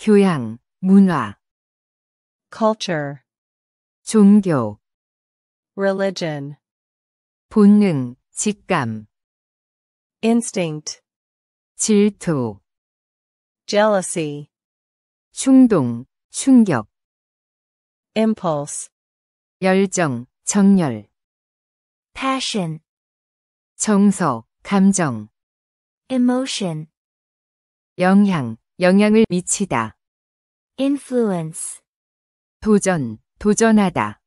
교양, 문화, culture, 종교, religion, 본능, 직감, instinct, 질투, jealousy, 충동, 충격, impulse, 열정, 정열, passion, 정서, 감정, emotion, 영향, 영향을 미치다, influence, 도전, 도전하다,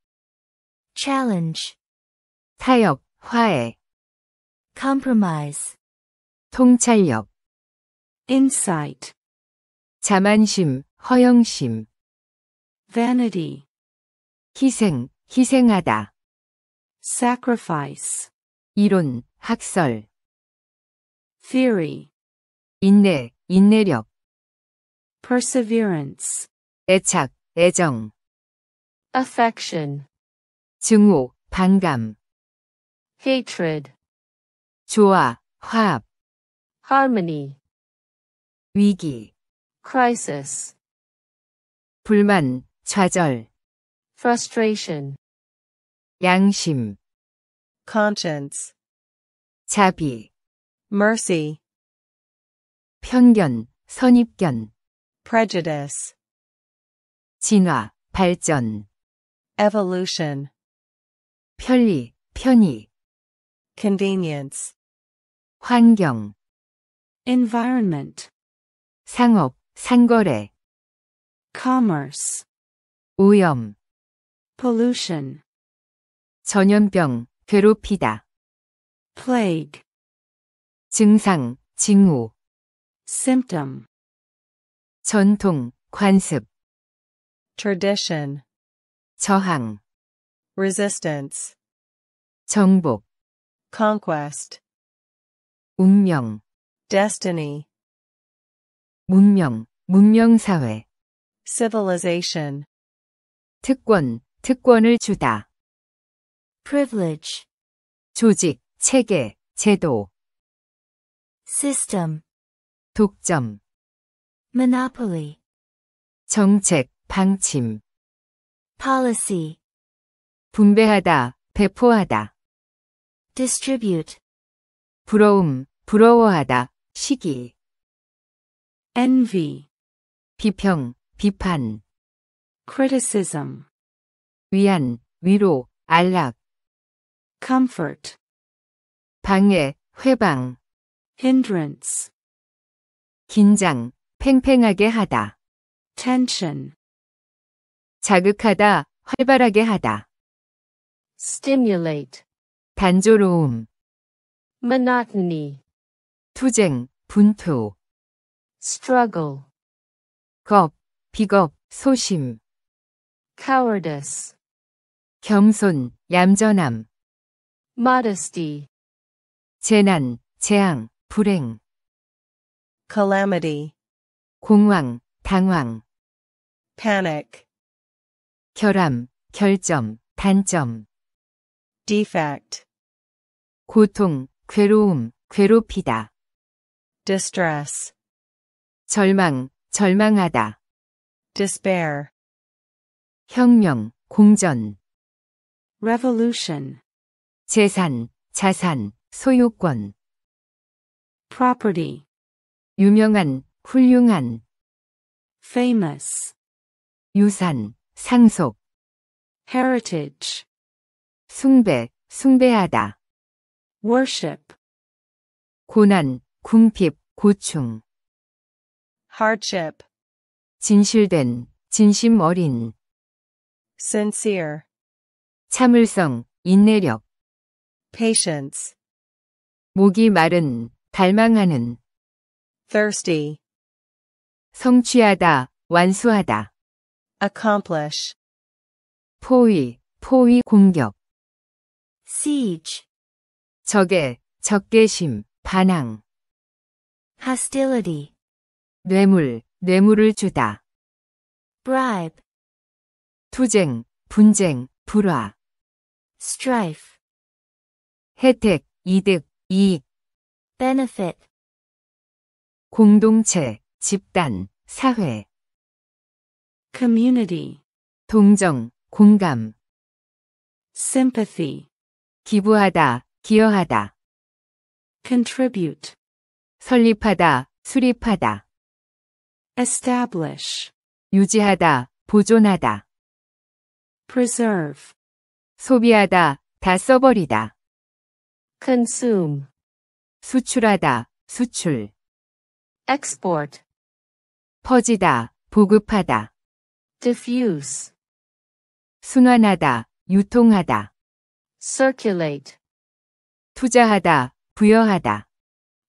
challenge, 타협, 화해, compromise, 통찰력, insight, 자만심, 허영심, vanity, 희생, 희생하다, sacrifice, 이론, 학설, theory, 인내, 인내력, perseverance, 애착, 애정, affection, 증오, 반감, hatred, 조화, 화합, harmony, 위기, crisis, 불만, 좌절, frustration, 양심, conscience, 자비, mercy, 편견, 선입견, prejudice, 진화, 발전, evolution, 편리, 편의, convenience, 환경, environment, 상업, 상거래, commerce, 오염, pollution, 전염병, 괴롭히다, plague, 증상, 징후, symptom, 전통, 관습, tradition, 저항, resistance, 정복, conquest, 운명, destiny, 문명, 문명사회, civilization, 특권, 특권을 주다, privilege, 조직, 체계, 제도, system, 독점, monopoly, 정책, 방침, policy, 분배하다, 배포하다, distribute, 부러움, 부러워하다, 시기, envy, 비평, 비판, criticism, 위안, 위로, 안락, comfort, 방해, 회방, hindrance, 긴장, 팽팽하게 하다, tension, 자극하다, 활발하게 하다, stimulate, 단조로움, monotony, 투쟁, 분투, struggle, 겁, 비겁, 소심, cowardice, 겸손, 얌전함, modesty, 재난, 재앙, 불행, calamity, 공황, 당황, panic, 결함, 결점, 단점, defect, 고통, 괴로움, 괴롭히다, distress, 절망, 절망하다, despair, 혁명, 공전, revolution, 재산, 자산, 소유권, property, 유명한, 훌륭한, famous, 유산, 상속, heritage, 숭배, 숭배하다, worship, 고난, 궁핍, 고충, hardship, 진실된, 진심 어린, sincere, 참을성, 인내력, patience, 목이 마른, 갈망하는, thirsty, 성취하다, 완수하다, accomplish, 포위, 포위 공격, siege, 적의, 적개심, 반항, hostility, 뇌물, 뇌물을 주다, bribe, 투쟁, 분쟁, 불화, strife, 혜택, 이득, 이익, benefit, 공동체, 집단, 사회, community, 동정, 공감, sympathy, 기부하다, 기여하다, contribute, 설립하다, 수립하다, establish, 유지하다, 보존하다, preserve, 소비하다, 다 써버리다, consume, 수출하다, 수출, export, 퍼지다, 보급하다, diffuse, 순환하다, 유통하다, circulate, 투자하다, 부여하다,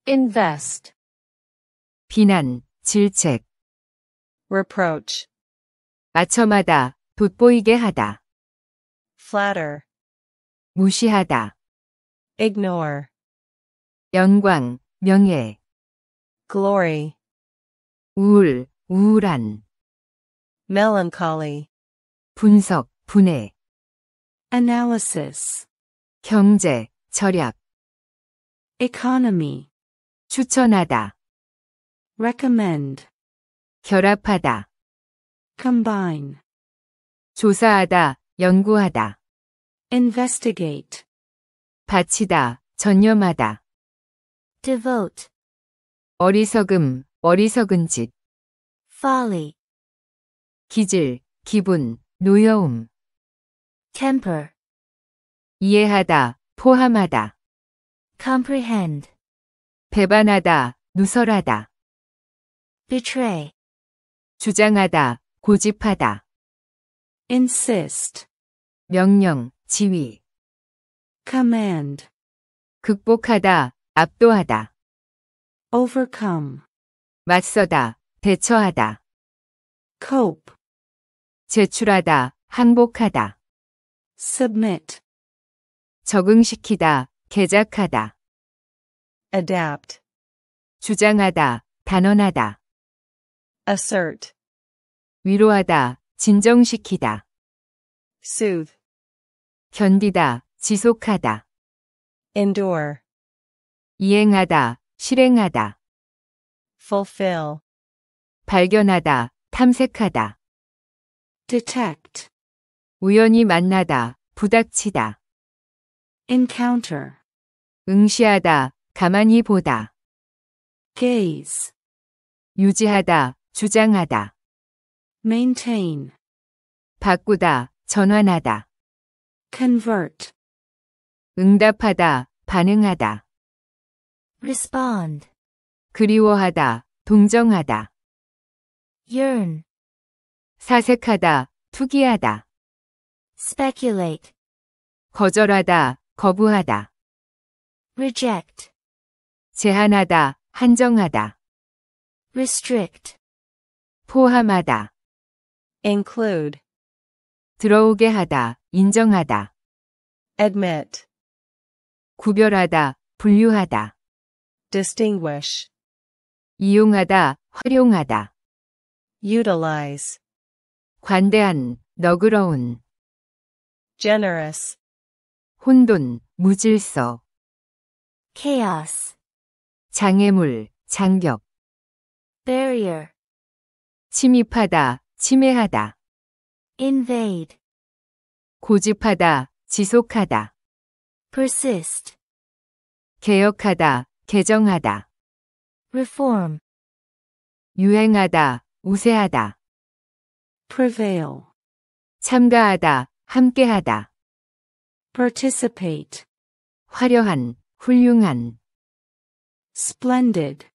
invest, 비난, 질책, reproach, 아첨하다, 돋보이게 하다, flatter, 무시하다, ignore, 영광, 명예, glory, 우울, 우울한, melancholy, 분석, 분해, analysis, 경제, 절약, economy, 추천하다, recommend, 결합하다, combine, 조사하다, 연구하다, investigate, 바치다, 전념하다, devote, 어리석음, 어리석은 짓, folly, 기질, 기분, 노여움, temper, 이해하다, 포함하다, comprehend, 배반하다, 누설하다, betray, 주장하다, 고집하다, insist, 명령, 지휘, command, 극복하다, 압도하다, overcome, 맞서다, 대처하다, cope, 제출하다, 항복하다, submit, 적응시키다, 개작하다, adapt, 주장하다, 단언하다, assert, 위로하다, 진정시키다, soothe, 견디다, 지속하다, endure, 이행하다, 실행하다, fulfill, 발견하다, 탐색하다, detect, 우연히 만나다, 부닥치다, encounter, 응시하다, 가만히 보다, gaze, 유지하다, 주장하다, maintain, 바꾸다, 전환하다, convert, 응답하다, 반응하다, respond, 그리워하다, 동정하다, yearn, 사색하다, 투기하다, speculate, 거절하다, 거부하다, reject, 제한하다, 한정하다, restrict, 포함하다, include, 들어오게 하다, 인정하다, admit, 구별하다, 분류하다, distinguish, 이용하다, 활용하다, utilize, 관대한, 너그러운, generous, 혼돈, 무질서, chaos, 장애물, 장벽, barrier, 침입하다, 침해하다, invade, 고집하다, 지속하다, persist, 개혁하다, 개정하다, reform, 유행하다, 우세하다, prevail, 참가하다, 함께하다, participate, 화려한, 훌륭한, splendid,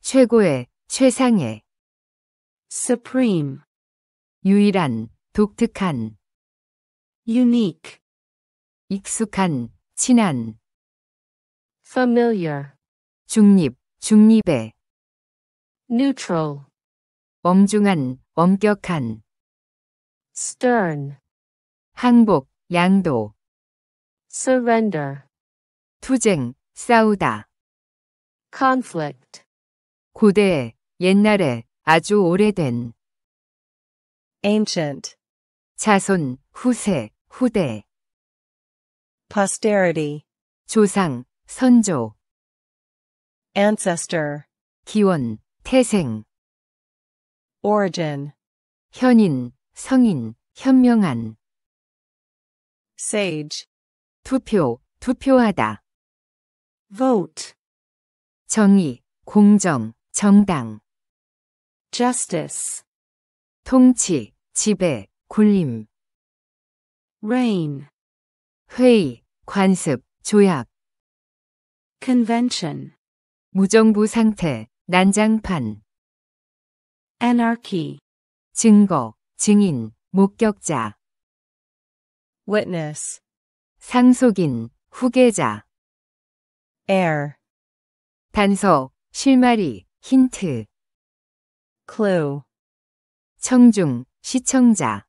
최고의, 최상의, supreme, 유일한, 독특한, unique, 익숙한, 친한, familiar, 중립, 중립의, neutral, 엄중한, 엄격한, stern, 항복, 양도, surrender, 투쟁, 싸우다, conflict, 고대, 옛날에, 아주 오래된, ancient, 자손, 후세, 후대, posterity, 조상, 선조, ancestor, 기원, 태생, origin, 현인, 성인, 현명한. sage, 투표, 투표하다. vote, 정의, 공정, 정당. justice, 통치, 지배, 군림. reign, 회의, 관습, 조약. convention, 무정부 상태, 난장판. anarchy, 증거, 증인, 목격자. witness, 상속인, 후계자. heir, 단서, 실마리, 힌트. clue, 청중, 시청자.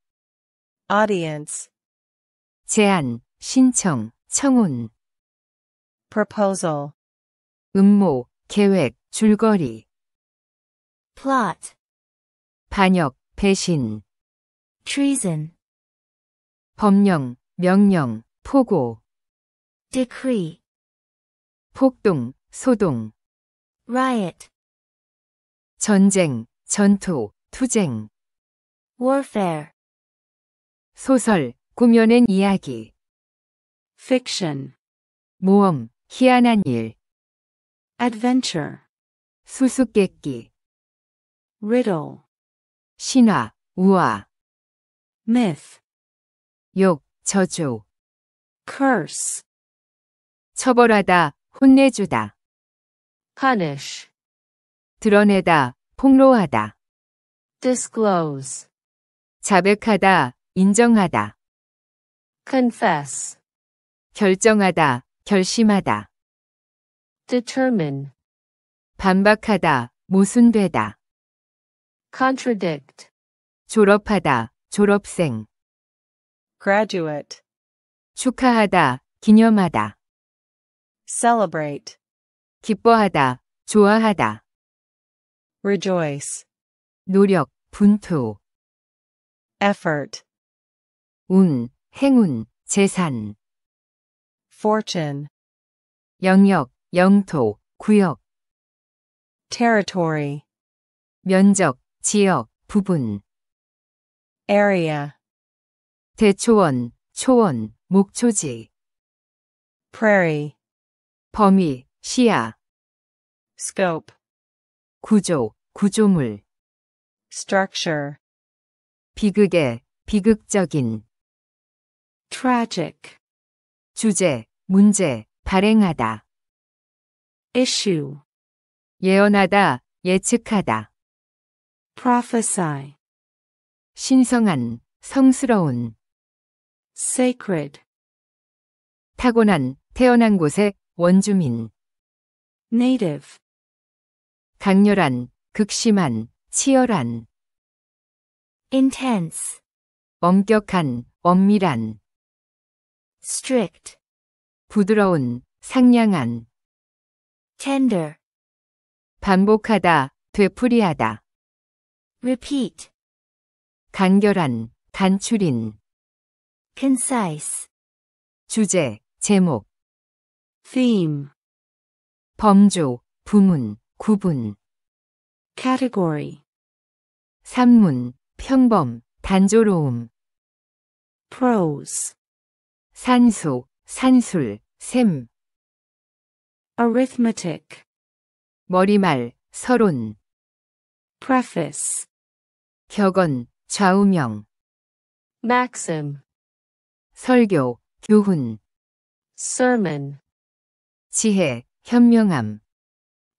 audience, 제안, 신청, 청혼. proposal, 음모, 계획, 줄거리. plot, 반역, 배신. treason, 법령, 명령, 포고. decree, 폭동, 소동. riot, 전쟁, 전투, 투쟁. warfare, 소설, 꾸며낸 이야기. fiction, 모험, 희한한 일. adventure, 수수께끼. riddle, 신화, 우화. myth, 욕, 저주. curse, 처벌하다, 혼내주다. punish, 드러내다, 폭로하다. disclose, 자백하다, 인정하다. confess, 결정하다, 결심하다. determine, 반박하다, 모순되다. contradict, 졸업하다, 졸업생. graduate, 축하하다, 기념하다. celebrate, 기뻐하다, 좋아하다. rejoice, 노력, 분투. effort, 운, 행운, 재산. fortune, 영역, 영토, 구역. territory, 면적, 지역, 부분. area, 대초원, 초원, 목초지. prairie, 범위, 시야. scope, 구조, 구조물. structure, 비극의, 비극적인. tragic, 주제, 문제, 발행하다. issue, 예언하다, 예측하다. prophesy, 신성한, 성스러운. sacred, 타고난, 태어난 곳의 원주민. native, 강렬한, 극심한, 치열한. intense, 엄격한, 엄밀한. strict, 부드러운, 상냥한. tender, 반복하다, 되풀이하다. repeat, 간결한, 간추린. concise, 주제, 제목. theme, 범주, 부문, 구분. category, 산문, 평범, 단조로움. prose, 산수, 산술, 셈. arithmetic, 머리말, 서론. preface, 격언, 좌우명. maxim, 설교, 교훈. sermon, 지혜, 현명함.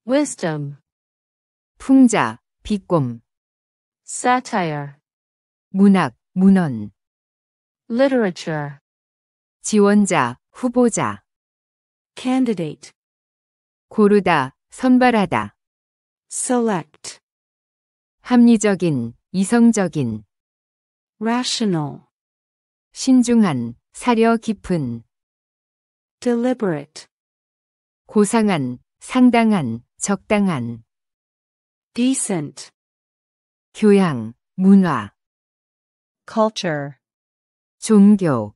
wisdom, 풍자, 비꼼. satire, 문학, 문헌. literature, 지원자, 후보자. candidate, 고르다, 선발하다. select, 합리적인, 이성적인. rational, 신중한, 사려 깊은. deliberate, 고상한, 상당한, 적당한. decent, 교양, 문화. culture, 종교.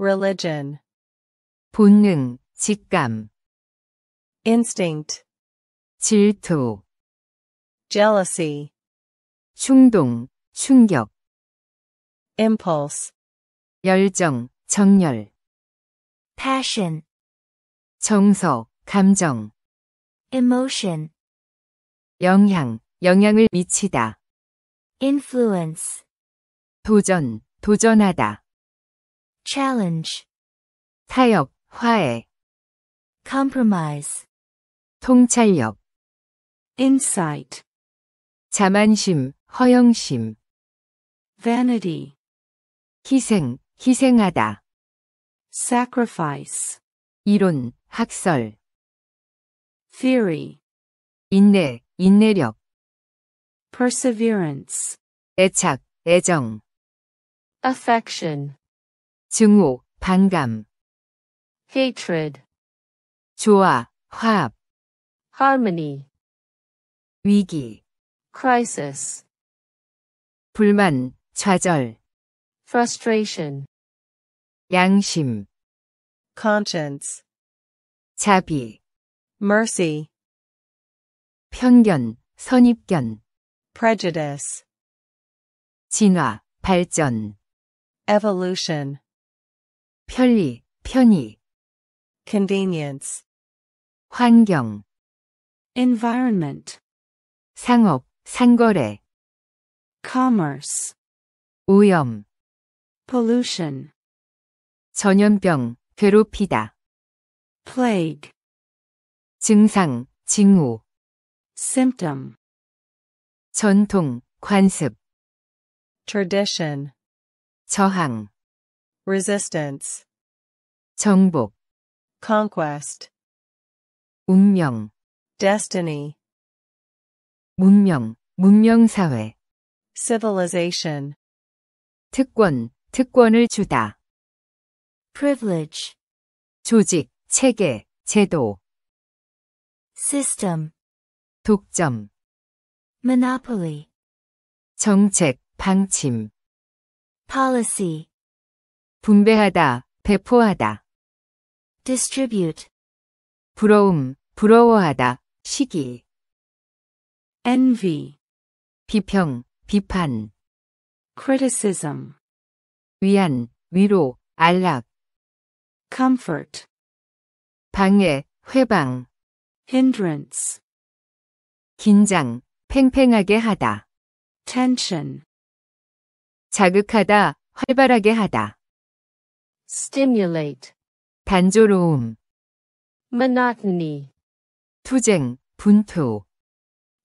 religion, 본능, 직감. instinct, 질투. jealousy, 충동, 충격, impulse, 열정, 정열, passion, 정서, 감정, emotion, 영향, 영향을 미치다, influence, 도전, 도전하다, challenge, 타협, 화해, compromise, 통찰력, insight, 자만심, 허영심, vanity, 희생, 희생하다, sacrifice, 이론, 학설, theory, 인내, 인내력, perseverance, 애착, 애정, affection, 증오, 반감, hatred, 조화, 화합, harmony, 위기, crisis, 불만, 좌절, frustration, 양심, conscience, 자비, mercy, 편견, 선입견, prejudice, 진화, 발전, evolution, 편리, 편의, convenience, 환경, environment, 상업, 상거래, commerce, 오염, pollution, 전염병, 괴롭히다, plague, 증상, 징후, symptom, 전통, 관습, tradition, 저항, resistance, 정복, conquest, 운명, destiny, 문명, 문명사회, civilization, 특권, 특권을 주다, privilege, 조직, 체계, 제도, system, 독점, monopoly, 정책, 방침, policy, 분배하다, 배포하다, distribute, 부러움, 부러워하다, 시기, envy, 비평, 비판, criticism, 위안, 위로, 안락, comfort, 방해, 회방, hindrance, 긴장, 팽팽하게 하다, tension, 자극하다, 활발하게 하다, stimulate, 단조로움, monotony, 투쟁, 분투,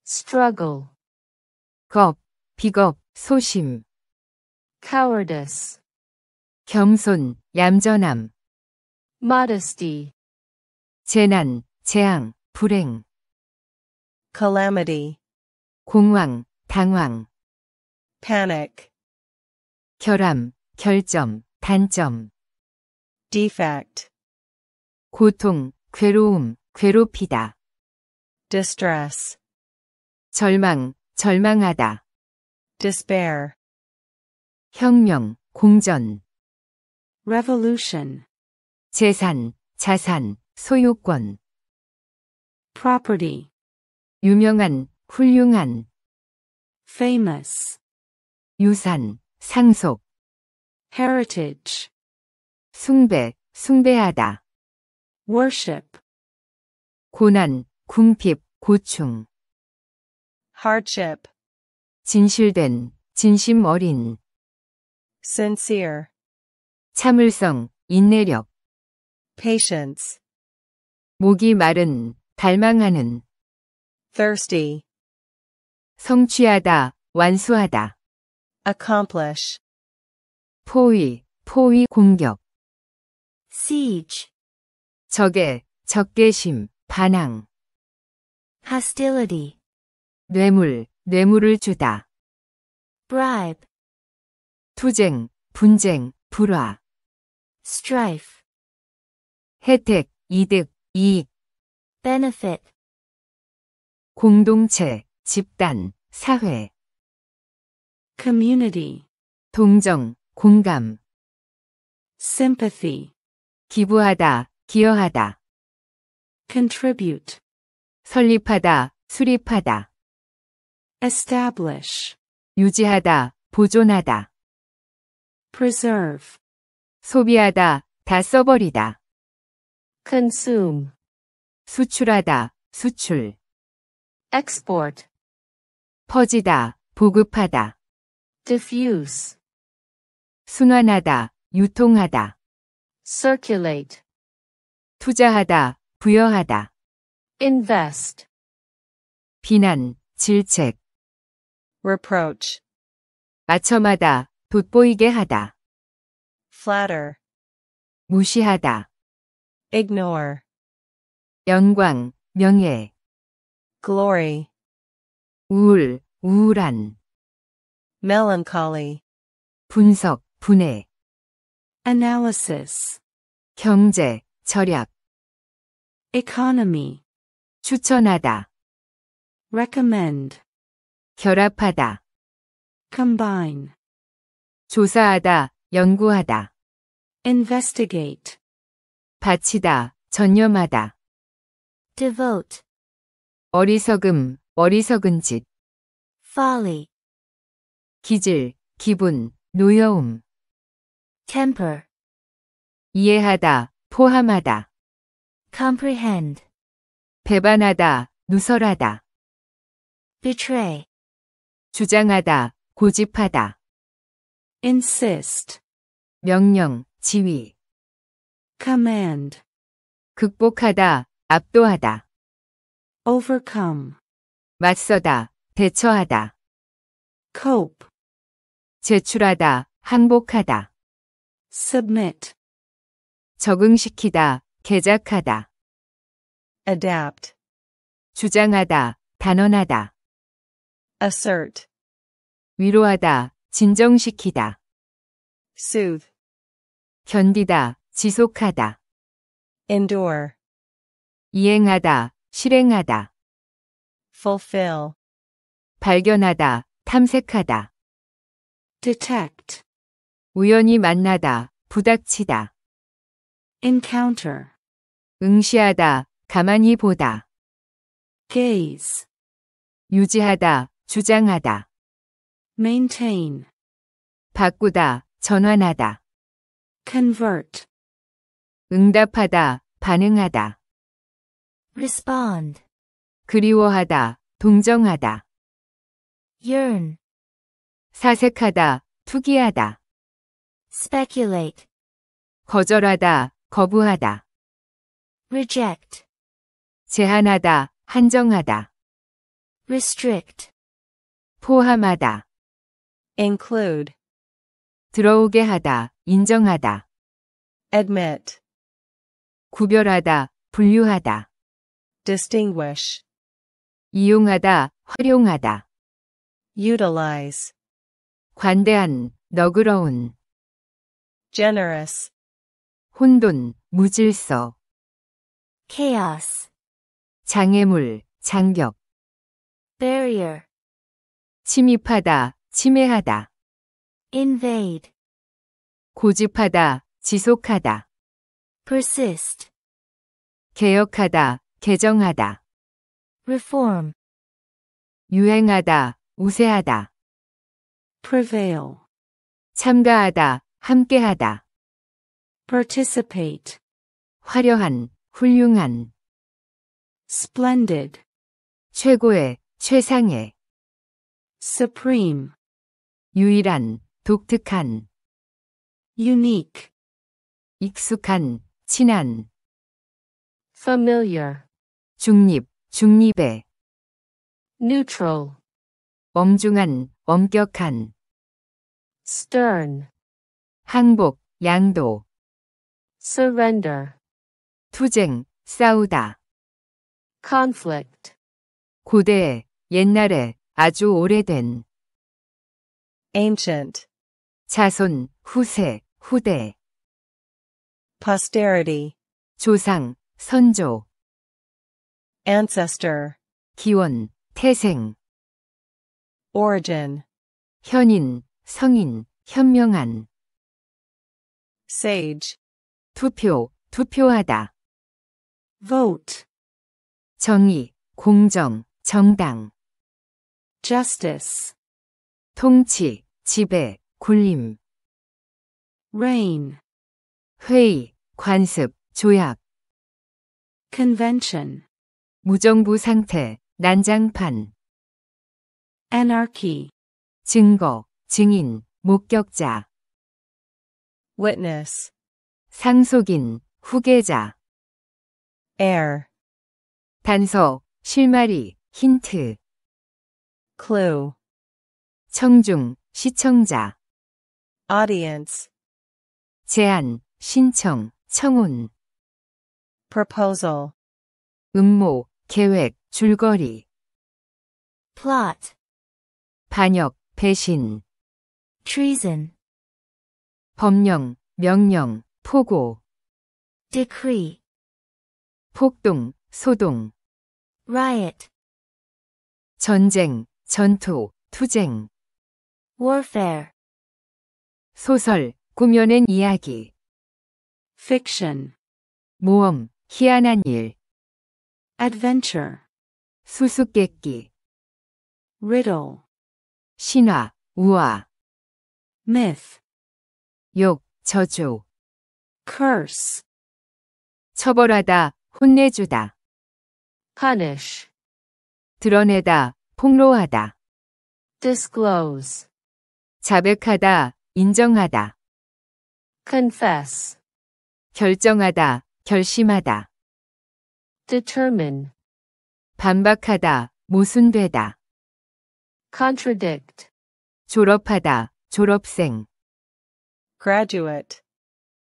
struggle, 겁, 비겁, 소심, cowardice, 겸손, 얌전함, modesty, 재난, 재앙, 불행, calamity, 공황, 당황, panic, 결함, 결점, 단점, defect, 고통, 괴로움, 괴롭히다, distress, 절망, 절망하다, despair, 혁명, 공전, revolution, 재산, 자산, 소유권, property, 유명한, 훌륭한, famous, 유산, 상속, heritage, 숭배, 숭배하다, worship, 고난, 궁핍, 고충, hardship, 진실된, 진심 어린, sincere, 참을성, 인내력, patience, 목이 마른, 갈망하는, thirsty, 성취하다, 완수하다, accomplish, 포위, 포위 공격, siege, 적의, 적개심, 반항, hostility, 뇌물, 뇌물을 주다, bribe, 투쟁, 분쟁, 불화, strife, 혜택, 이득, 이익, benefit, 공동체, 집단, 사회, community, 동정, 공감, sympathy, 기부하다, 기여하다, contribute, 설립하다, 수립하다, establish, 유지하다, 보존하다. preserve, 소비하다, 다 써버리다. consume, 수출하다, 수출. export, 퍼지다, 보급하다. diffuse, 순환하다, 유통하다. circulate, 투자하다, 부여하다. invest, 비난, 질책. reproach, 아첨하다, 돋보이게 하다. flatter, 무시하다. ignore, 영광, 명예. glory, 우울, 우울한. melancholy, 분석, 분해. analysis, 경제, 절약. economy, 추천하다. recommend, 결합하다. combine, 조사하다, 연구하다. investigate, 바치다, 전념하다. devote, 어리석음, 어리석은 짓. folly, 기질, 기분, 노여움. temper, 이해하다, 포함하다. comprehend, 배반하다, 누설하다. betray, 주장하다, 고집하다. insist, 명령, 지휘. command, 극복하다, 압도하다. overcome, 맞서다, 대처하다. cope, 제출하다, 항복하다. submit, 적응시키다, 개작하다. adapt, 주장하다, 단언하다. assert, 위로하다, 진정시키다. soothe, 견디다, 지속하다. endure, 이행하다, 실행하다. fulfill, 발견하다, 탐색하다. detect, 우연히 만나다, 부닥치다. encounter, 응시하다, 가만히 보다. gaze, 유지하다, 주장하다. maintain, 바꾸다, 전환하다. convert, 응답하다, 반응하다. respond, 그리워하다, 동정하다. yearn, 사색하다, 투기하다. speculate, 거절하다, 거부하다. reject, 제한하다, 한정하다. restrict, 포함하다. include, 들어오게 하다, 인정하다. admit, 구별하다, 분류하다. distinguish, 이용하다, 활용하다. utilize, 관대한, 너그러운. generous, 혼돈, 무질서. chaos, 장애물, 장벽. barrier, 침입하다, 침해하다. invade, 고집하다, 지속하다. persist, 개혁하다, 개정하다. reform, 유행하다, 우세하다. prevail, 참가하다, 함께하다. participate, 화려한, 훌륭한. splendid, 최고의, 최상의. supreme, 유일한, 독특한. unique, 익숙한, 친한. familiar, 중립, 중립의. neutral, 엄중한, 엄격한. stern, 항복, 양도. surrender, 투쟁, 싸우다. conflict, 고대, 옛날에, 아주 오래된. ancient, 자손, 후세, 후대. posterity, 조상, 선조. ancestor, 기원, 태생. origin, 현인, 성인, 현명한. sage, 투표, 투표하다. vote, 정의, 공정, 정당. justice, 통치, 지배, 굴림. reign, 회의, 관습, 조약. convention, 무정부 상태, 난장판. anarchy, 증거, 증인, 목격자. witness, 상속인, 후계자. heir, 단서, 실마리, 힌트. clue, 청중, 시청자. audience, 제안, 신청, 청혼. proposal, 음모, 계획, 줄거리. plot, 반역, 배신. treason, 법령, 명령, 포고. decree, 폭동, 소동. riot, 전쟁, 전투, 투쟁. warfare, 소설, 꾸며낸 이야기. fiction, 모험, 희한한 일. adventure, 수수께끼. riddle, 신화, 우화. myth, 욕, 저주. curse, 처벌하다, 혼내주다. punish, 드러내다, 폭로하다. disclose, 자백하다, 인정하다. confess, 결정하다, 결심하다. determine, 반박하다, 모순되다. contradict, 졸업하다, 졸업생. graduate,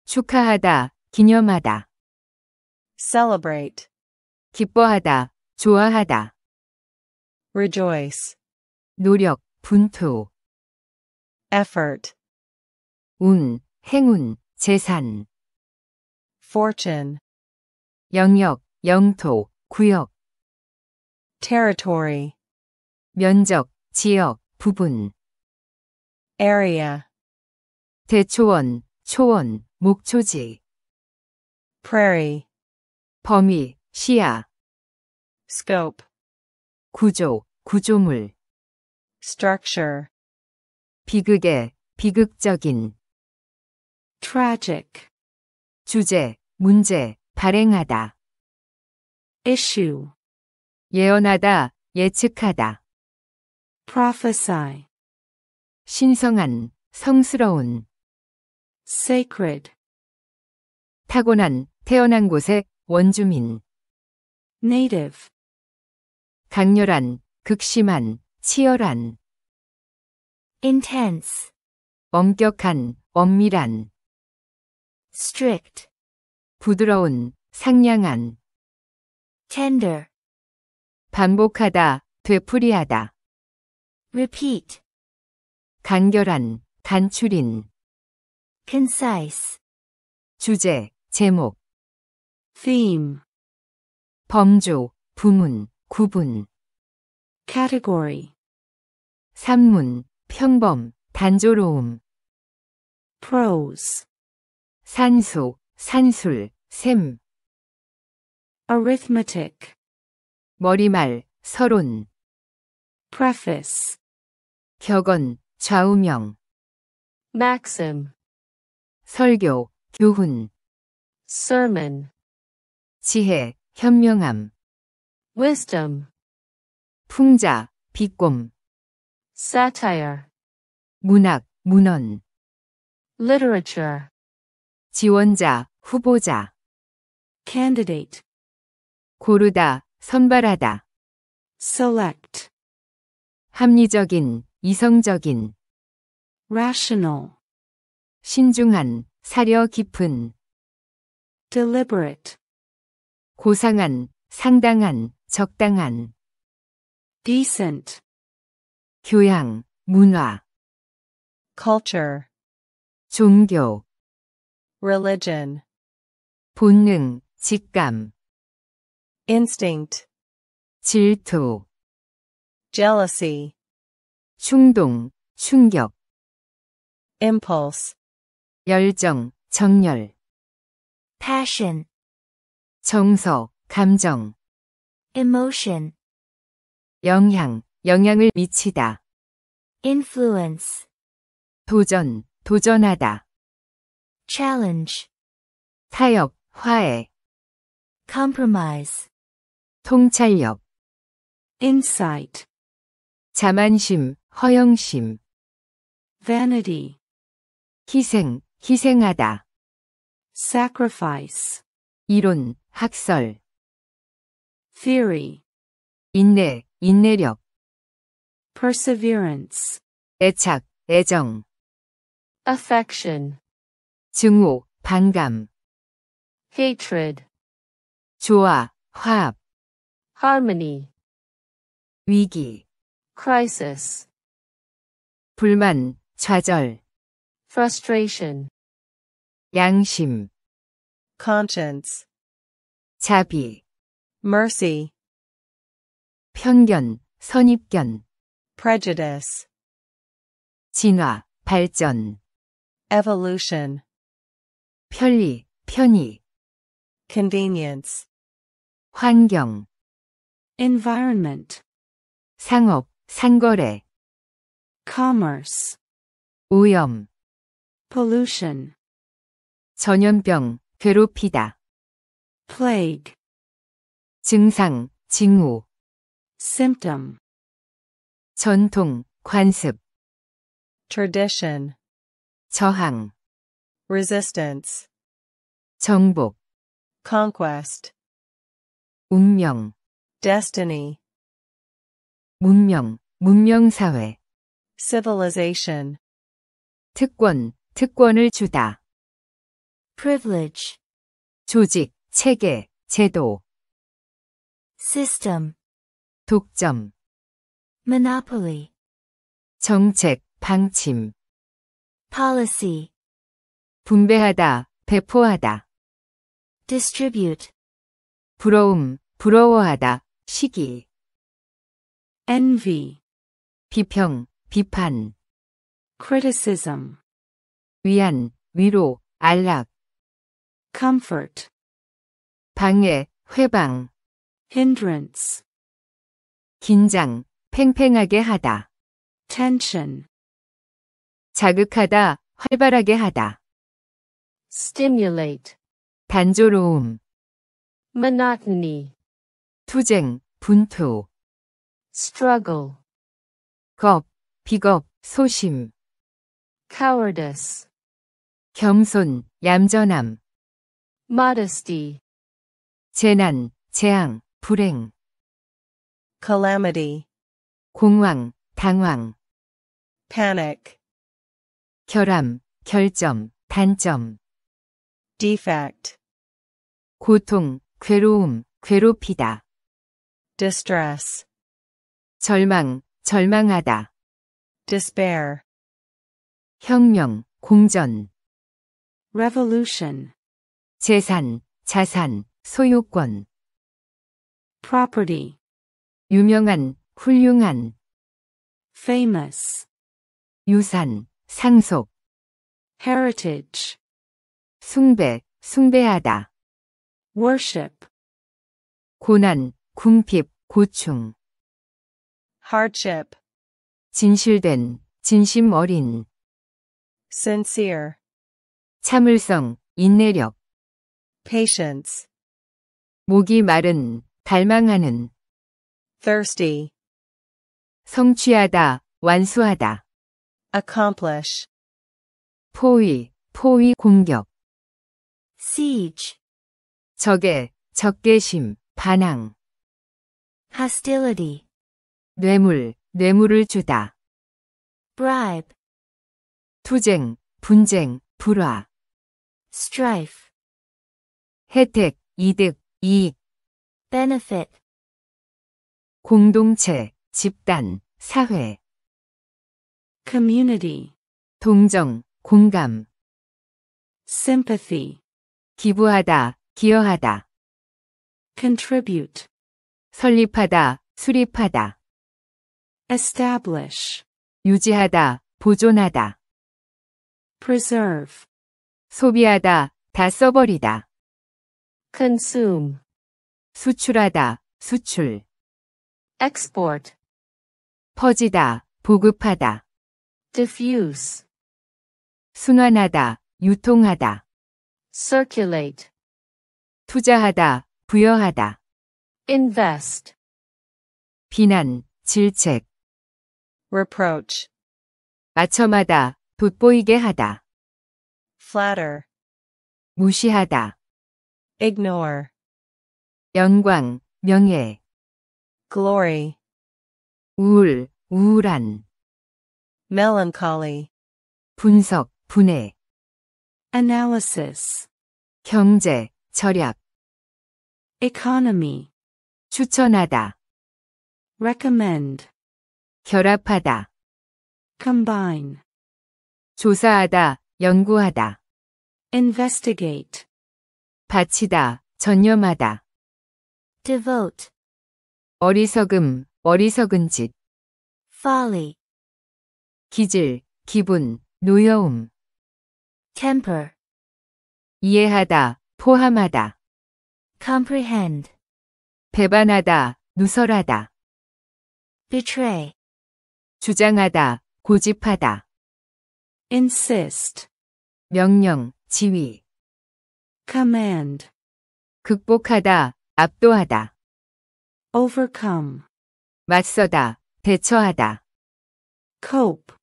축하하다, 기념하다. celebrate, 기뻐하다, 좋아하다. rejoice, 노력, 분투. effort, 운, 행운, 재산. fortune, 영역, 영토, 구역. territory, 면적, 지역, 부분. area, 대초원, 초원, 목초지. prairie, 범위, 시야. scope, 구조, 구조물. structure, 비극의, 비극적인. tragic, 주제, 문제, 발행하다. issue, 예언하다, 예측하다. prophesy, 신성한, 성스러운. sacred, 타고난, 태어난 곳의 원주민. native, 강렬한, 극심한, 치열한. intense, 엄격한, 엄밀한. strict, 부드러운, 상냥한. tender, 반복하다, 되풀이하다. repeat, 간결한, 간추린. concise, 주제, 제목. theme, 범주, 부문, 구분. category, 산문, 평범, 단조로움. prose, 산수, 산술, 셈. arithmetic, 머리말, 서론. preface, 격언, 좌우명. maxim, 설교, 교훈. sermon, 지혜, 현명함. wisdom, 풍자, 비꼼. satire, 문학, 문헌. literature, 지원자, 후보자. candidate, 고르다, 선발하다. select, 합리적인, 이성적인. rational, 신중한, 사려 깊은. deliberate, 고상한, 상당한, 적당한. decent, 교양, 문화. culture, 종교. religion, 본능, 직감. instinct, 질투. jealousy, 충동, 충격. impulse, 열정, 정열. passion, 정서, 감정. emotion, 영향, 영향을 미치다. influence, 도전, 도전하다. challenge, 타협, 화해. compromise, 통찰력. insight, 자만심, 허영심. vanity, 희생, 희생하다. sacrifice, 이론, 학설. theory, 인내, 인내력. perseverance, 애착, 애정. affection, 증오, 반감. hatred, 조화, 화합. harmony, 위기. crisis, 불만, 좌절. frustration, 양심. conscience, 자비. mercy, 편견, 선입견. prejudice, 진화, 발전. evolution, 편리, 편의. convenience, 환경. environment, 상업, 상거래. commerce, 오염. pollution, 전염병, 괴롭히다. plague, 증상, 징후. symptom, 전통, 관습. tradition, 저항. resistance, 정복. conquest, 운명. destiny, 문명, 문명사회. civilization, 특권, 특권을 주다. privilege, 조직, 체계, 제도. system, 독점. monopoly, 정책, 방침. policy, 분배하다, 배포하다. distribute, 부러움, 부러워하다, 시기. envy, 비평, 비판. criticism, 위안, 위로, 안락. comfort, 방해, 회방. hindrance, 긴장, 팽팽하게 하다. tension, 자극하다, 활발하게 하다. stimulate, 단조로움. monotony, 투쟁, 분투. struggle, 겁, 비겁, 소심. cowardice, 겸손, 얌전함. modesty, 재난, 재앙, 불행. calamity, 공황, 당황. panic, 결함, 결점, 단점. defect, 고통, 괴로움, 괴롭히다. distress, 절망, 절망하다. despair, 혁명, 공전. revolution, 재산, 자산, 소유권. property, 유명한, 훌륭한. famous, 유산, 상속. heritage, 숭배, 숭배하다. worship, 고난, 궁핍, 고충. hardship, 진실된, 진심 어린. sincere, 참을성, 인내력. patience, 목이 마른, 갈망하는. thirsty, 성취하다, 완수하다. accomplish, 포위, 포위 공격. siege, 적의, 적개심, 반항. hostility, 뇌물, 뇌물을 주다. bribe, 투쟁, 분쟁, 불화. strife, 혜택, 이득, 이익. benefit, 공동체, 집단, 사회. community, 동정, 공감. sympathy, 기부하다, 기여하다. contribute, 설립하다, 수립하다. establish, 유지하다, 보존하다. preserve, 소비하다, 다 써버리다. consume, 수출하다, 수출. export, 퍼지다, 보급하다. diffuse, 순환하다, 유통하다. circulate, 투자하다, 부여하다. invest, 비난, 질책. reproach, 아첨하다, 돋보이게 하다. flatter, 무시하다. ignore, 영광, 명예. glory, 우울, 우울한. melancholy, 분석, 분해. analysis, 경제, 절약. economy, 추천하다. recommend, 결합하다. combine, 조사하다, 연구하다. investigate, 바치다, 전념하다. devote, 어리석음, 어리석은 짓. folly, 기질, 기분, 노여움. temper, 이해하다, 포함하다. comprehend, 배반하다, 누설하다. betray, 주장하다, 고집하다. insist, 명령, 지휘. command, 극복하다, 압도하다. overcome, 맞서다, 대처하다. cope,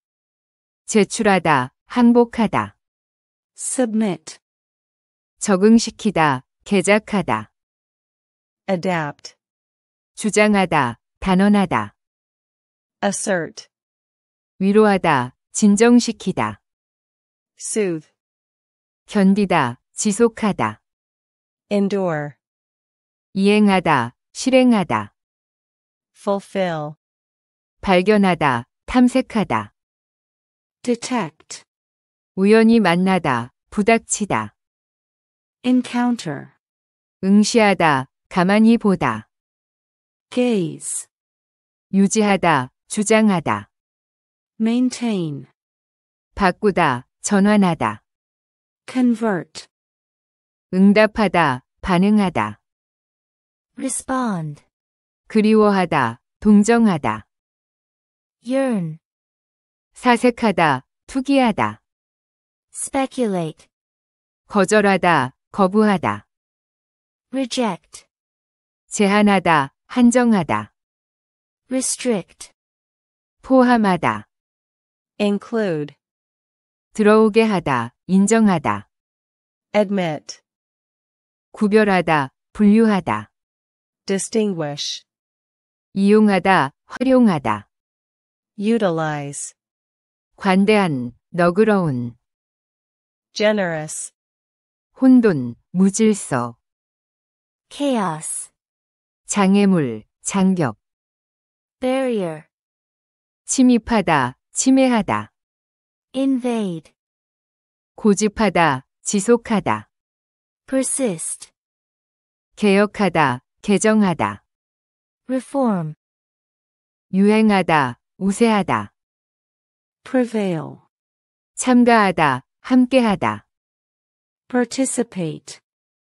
제출하다, 항복하다. submit, 적응시키다, 개작하다. adapt, 주장하다, 단언하다. assert, 위로하다, 진정시키다. soothe, 견디다, 지속하다. endure, 이행하다, 실행하다. fulfill, 발견하다, 탐색하다. detect, 우연히 만나다, 부닥치다. encounter, 응시하다, 가만히 보다. gaze, 유지하다, 주장하다. maintain, 바꾸다, 전환하다. convert, 응답하다, 반응하다. respond, 그리워하다, 동정하다. yearn, 사색하다, 투기하다. speculate, 거절하다, 거부하다. reject, 제한하다, 한정하다. restrict, 포함하다. include, 들어오게 하다, 인정하다. admit, 구별하다, 분류하다. distinguish, 이용하다, 활용하다. utilize, 관대한, 너그러운. generous, 혼돈, 무질서. chaos, 장애물, 장벽. barrier, 침입하다, 침해하다. invade, 고집하다, 지속하다. persist, 개혁하다, 개정하다. reform, 유행하다, 우세하다. prevail, 참가하다, 함께하다. participate,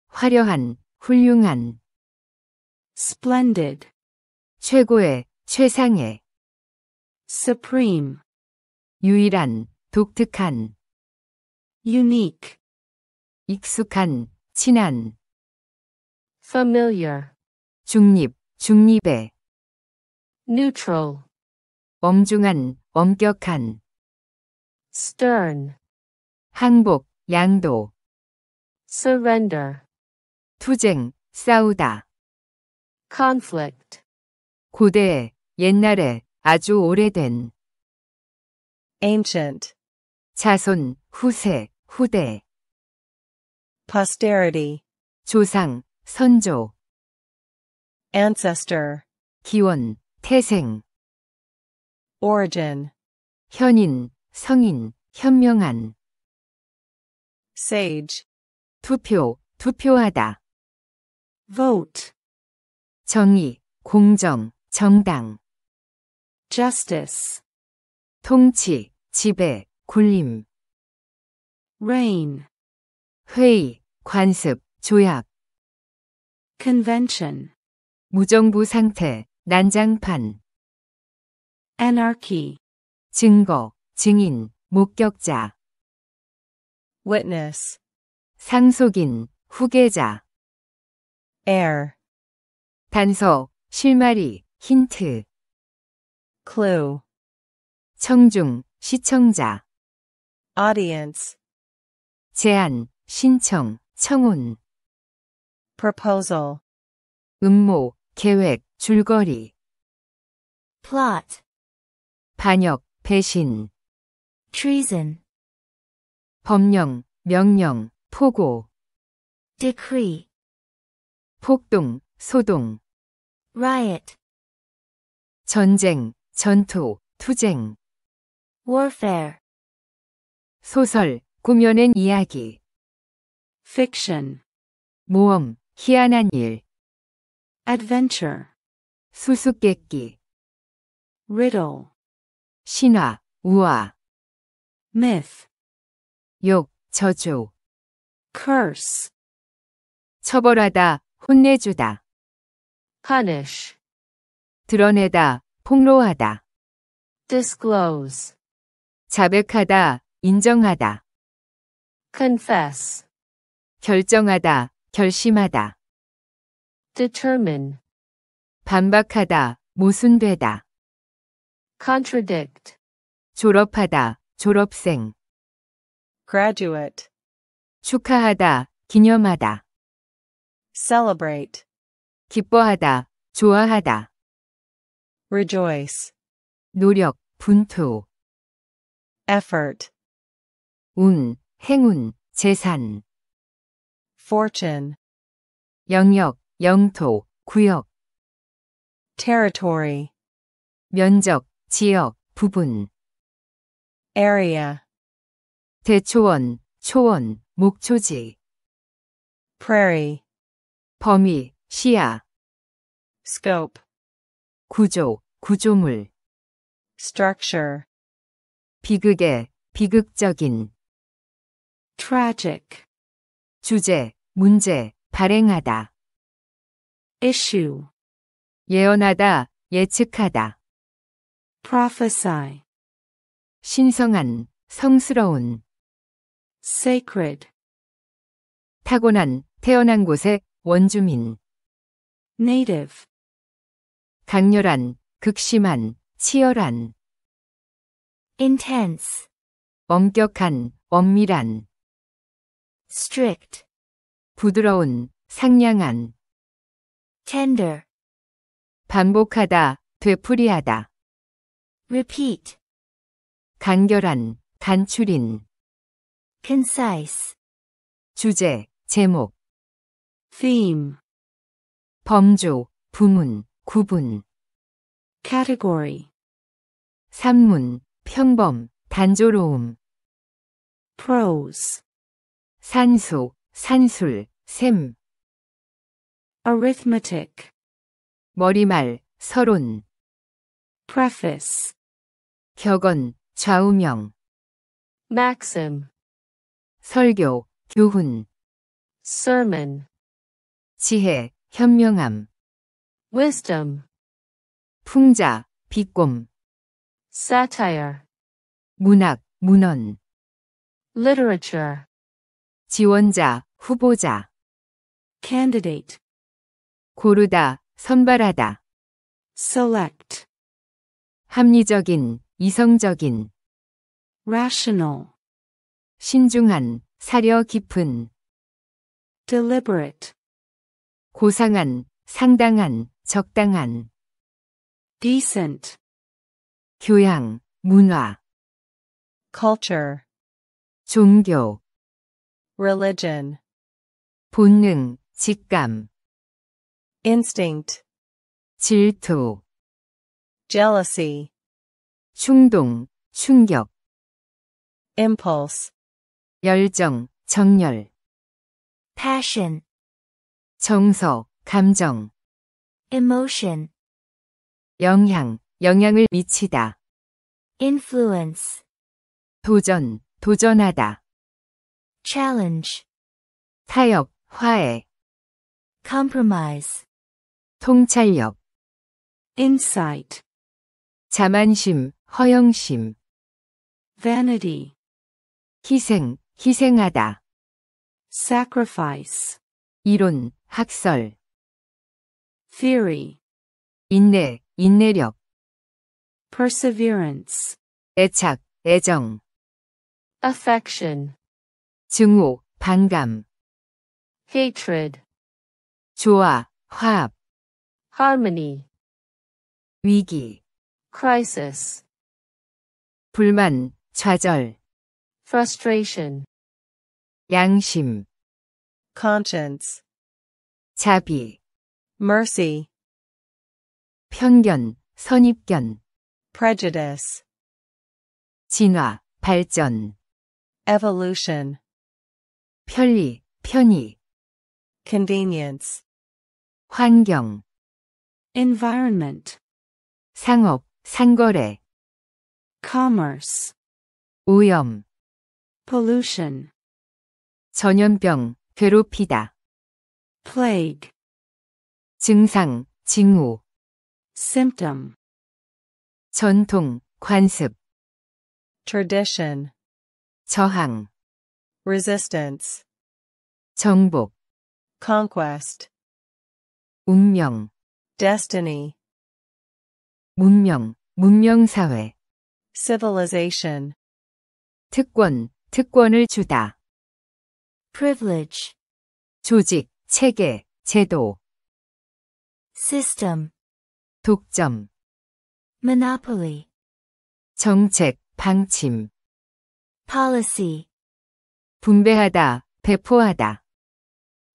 화려한, 훌륭한. splendid, 최고의, 최상의. supreme, 유일한, 독특한. unique, 익숙한, 친한. familiar, 중립, 중립의. neutral, 엄중한, 엄격한. stern, 항복, 양도. surrender, 투쟁, 싸우다. conflict, 고대, 옛날에, 아주 오래된. ancient, 자손, 후세, 후대. posterity, 조상, 선조. ancestor, 기원, 태생. origin, 현인, 성인, 현명한. sage, 투표, 투표하다. vote, 정의, 공정, 정당. justice, 통치, 지배, 군림. reign, 회의, 관습, 조약. convention, 무정부 상태, 난장판. anarchy, 증거, 증인, 목격자. witness, 상속인, 후계자. heir, 단서, 실마리, 힌트. clue, 청중, 시청자. audience, 제안, 신청, 청혼. proposal, 음모, 계획, 줄거리. plot, 반역, 배신. treason, 법령, 명령, 포고. decree, 폭동, 소동. riot, 전쟁, 전투, 투쟁. warfare, 소설, 꾸며낸 이야기. fiction, 모험, 희한한 일. adventure, 수수께끼. riddle, 신화, 우화. myth, 욕, 저주. curse, 처벌하다, 혼내주다. punish, 드러내다, 폭로하다. disclose, 자백하다, 인정하다. confess, 결정하다, 결심하다. determine, 반박하다, 모순되다. contradict, 졸업하다, 졸업생. graduate, 축하하다, 기념하다. celebrate, 기뻐하다, 좋아하다. rejoice, 노력, 분투. effort, 운, 행운, 재산. fortune, 영역, 영토, 구역. territory, 면적, 지역, 부분. area, 대초원, 초원, 목초지. prairie, 범위, 시야. scope, 구조, 구조물. structure, 비극의, 비극적인. tragic, 주제, 문제, 발행하다. issue, 예언하다, 예측하다. prophesy, 신성한, 성스러운. sacred, 타고난, 태어난 곳의 원주민. native, 강렬한, 극심한, 치열한. intense, 엄격한, 엄밀한. strict, 부드러운, 상냥한. tender, 반복하다, 되풀이하다. repeat, 간결한, 간추린. concise, 주제, 제목. theme, 범주, 부문, 구분. category, 산문, 평범, 단조로움. prose, 산수, 산술, 셈. arithmetic, 머리말, 서론. preface, 격언, 좌우명. maxim, 설교, 교훈. sermon, 지혜, 현명함. wisdom, 풍자, 비꼼. satire, 문학, 문헌. literature, 지원자, 후보자. candidate, 고르다, 선발하다. select, 합리적인, 이성적인. rational, 신중한, 사려 깊은. deliberate, 고상한, 상당한, 적당한. decent, 교양, 문화. culture, 종교. religion, 본능, 직감. instinct, 질투. jealousy, 충동, 충격. impulse, 열정, 정열. passion, 정서, 감정. emotion, 영향, 영향을 미치다. influence, 도전, 도전하다. challenge, 타협, 화해. compromise, 통찰력. insight, 자만심, 허영심. vanity, 희생, 희생하다. sacrifice, 이론, 학설. theory, 인내, 인내력. perseverance, 애착, 애정. affection, 증오, 반감. hatred, 조화, 화합. harmony, 위기. crisis, 불만, 좌절. frustration, 양심. conscience, 자비. mercy, 편견, 선입견. prejudice, 진화, 발전. evolution, 편리, 편의. convenience, 환경. environment, 상업, 상거래. commerce, 오염. pollution, 전염병, 괴롭히다. plague, 증상, 징후. symptom, 전통, 관습. tradition, 저항. resistance, 정복. conquest, 운명. destiny, 문명, 문명사회. civilization, 특권, 특권을 주다. privilege, 조직, 체계, 제도. system, 독점. monopoly, 정책, 방침. policy, 분배하다, 배포하다.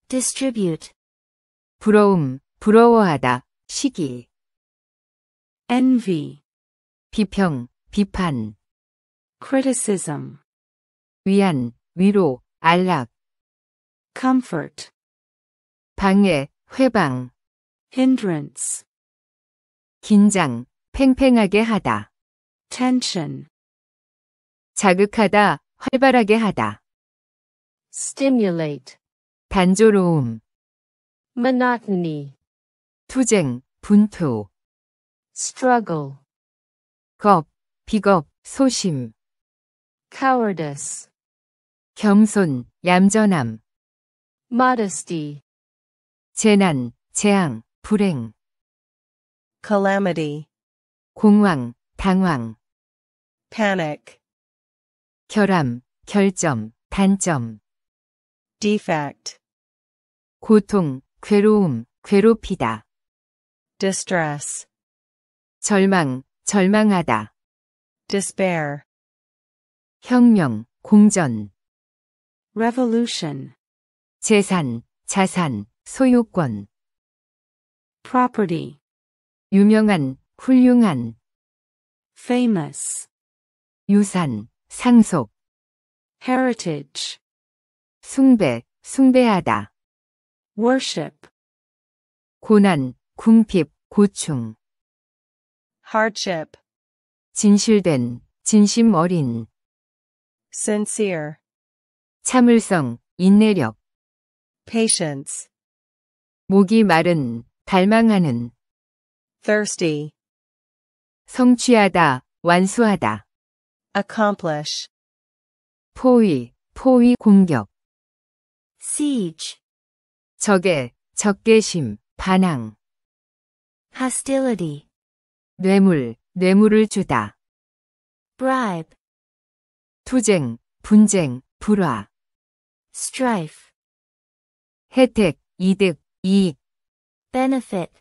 distribute, 부러움, 부러워하다, 시기. envy, 비평, 비판. criticism, 위안, 위로, 안락. comfort, 방해, 회방. hindrance, 긴장, 팽팽하게 하다. tension, 자극하다, 활발하게 하다. stimulate, 단조로움. monotony, 투쟁, 분투. struggle, 겁, 비겁, 소심. cowardice, 겸손, 얌전함. modesty, 재난, 재앙, 불행. calamity, 공황, 당황. panic, 결함, 결점, 단점. defect, 고통, 괴로움, 괴롭히다. distress, 절망, 절망하다. despair, 혁명, 공전. revolution, 재산, 자산, 소유권. property, 유명한, 훌륭한. famous, 유산, 상속. heritage, 숭배, 숭배하다. worship, 고난, 궁핍, 고충. hardship, 진실된, 진심 어린. sincere, 참을성, 인내력. patience, 목이 마른, 갈망하는. thirsty, 성취하다, 완수하다. accomplish, 포위, 포위 공격. siege, 적의, 적개심, 반항. hostility, 뇌물, 뇌물을 주다. bribe, 투쟁, 분쟁, 불화. strife, 혜택, 이득, 이익. benefit,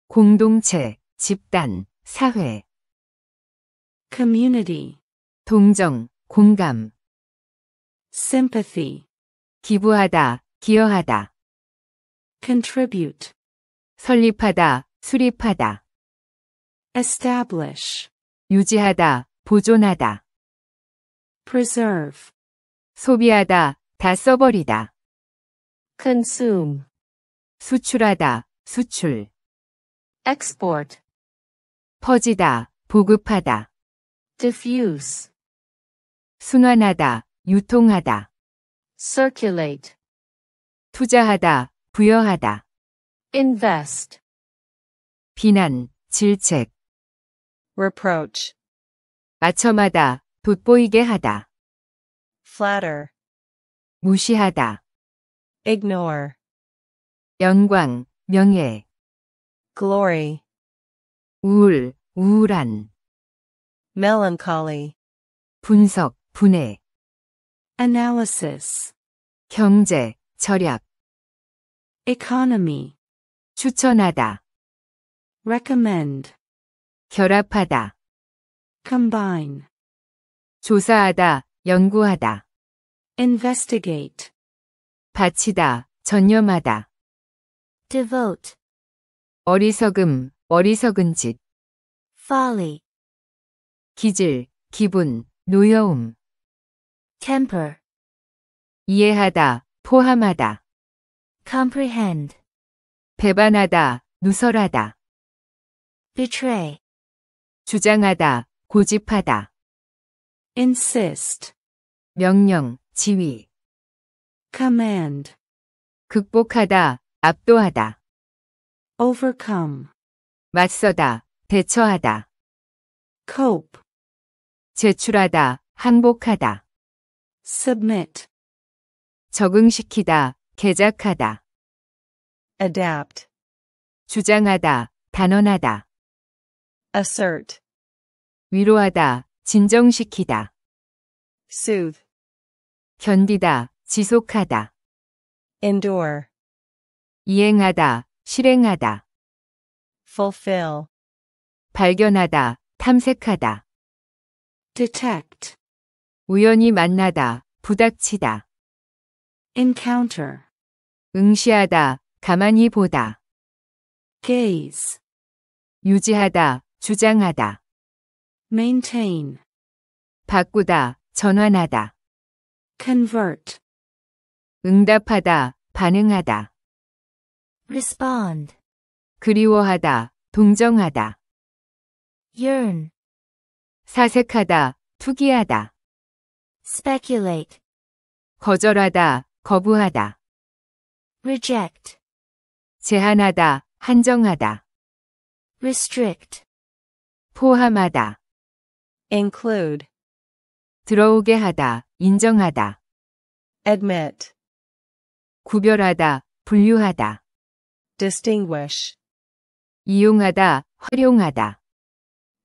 공동체, 집단, 사회. community, 동정, 공감. sympathy, 기부하다, 기여하다. contribute, 설립하다, 수립하다. establish, 유지하다, 보존하다. preserve, 소비하다, 다 써버리다. consume, 수출하다, 수출. export, 퍼지다, 보급하다. diffuse, 순환하다, 유통하다. circulate, 투자하다, 부여하다. invest, 비난, 질책. reproach, 맞춤하다, 돋보이게 하다. flatter, 무시하다, ignore, 영광, 명예, glory, 우울, 우울한, melancholy, 분석, 분해, analysis, 경제, 절약, economy, 추천하다, recommend, 결합하다, combine, 조사하다, 연구하다, investigate, 바치다, 전념하다, devote, 어리석음, 어리석은 짓, folly, 기질, 기분, 노여움, temper, 이해하다, 포함하다, comprehend, 배반하다, 누설하다, betray, 주장하다, 고집하다, insist, 명령, 지휘, command, 극복하다, 압도하다, overcome, 맞서다, 대처하다, cope, 제출하다, 항복하다, submit, 적응시키다, 개작하다, adapt, 주장하다, 단언하다, assert, 위로하다, 진정시키다, soothe, 견디다, 지속하다, endure, 이행하다, 실행하다, fulfill, 발견하다, 탐색하다, detect, 우연히 만나다, 부닥치다, encounter, 응시하다, 가만히 보다, gaze, 유지하다, 주장하다, maintain, 바꾸다, 전환하다, convert, 응답하다, 반응하다, respond, 그리워하다, 동정하다, yearn, 사색하다, 투기하다, speculate, 거절하다, 거부하다, reject, 제한하다, 한정하다, restrict, 포함하다, include, 들어오게 하다, 인정하다, admit, 구별하다, 분류하다, distinguish, 이용하다, 활용하다,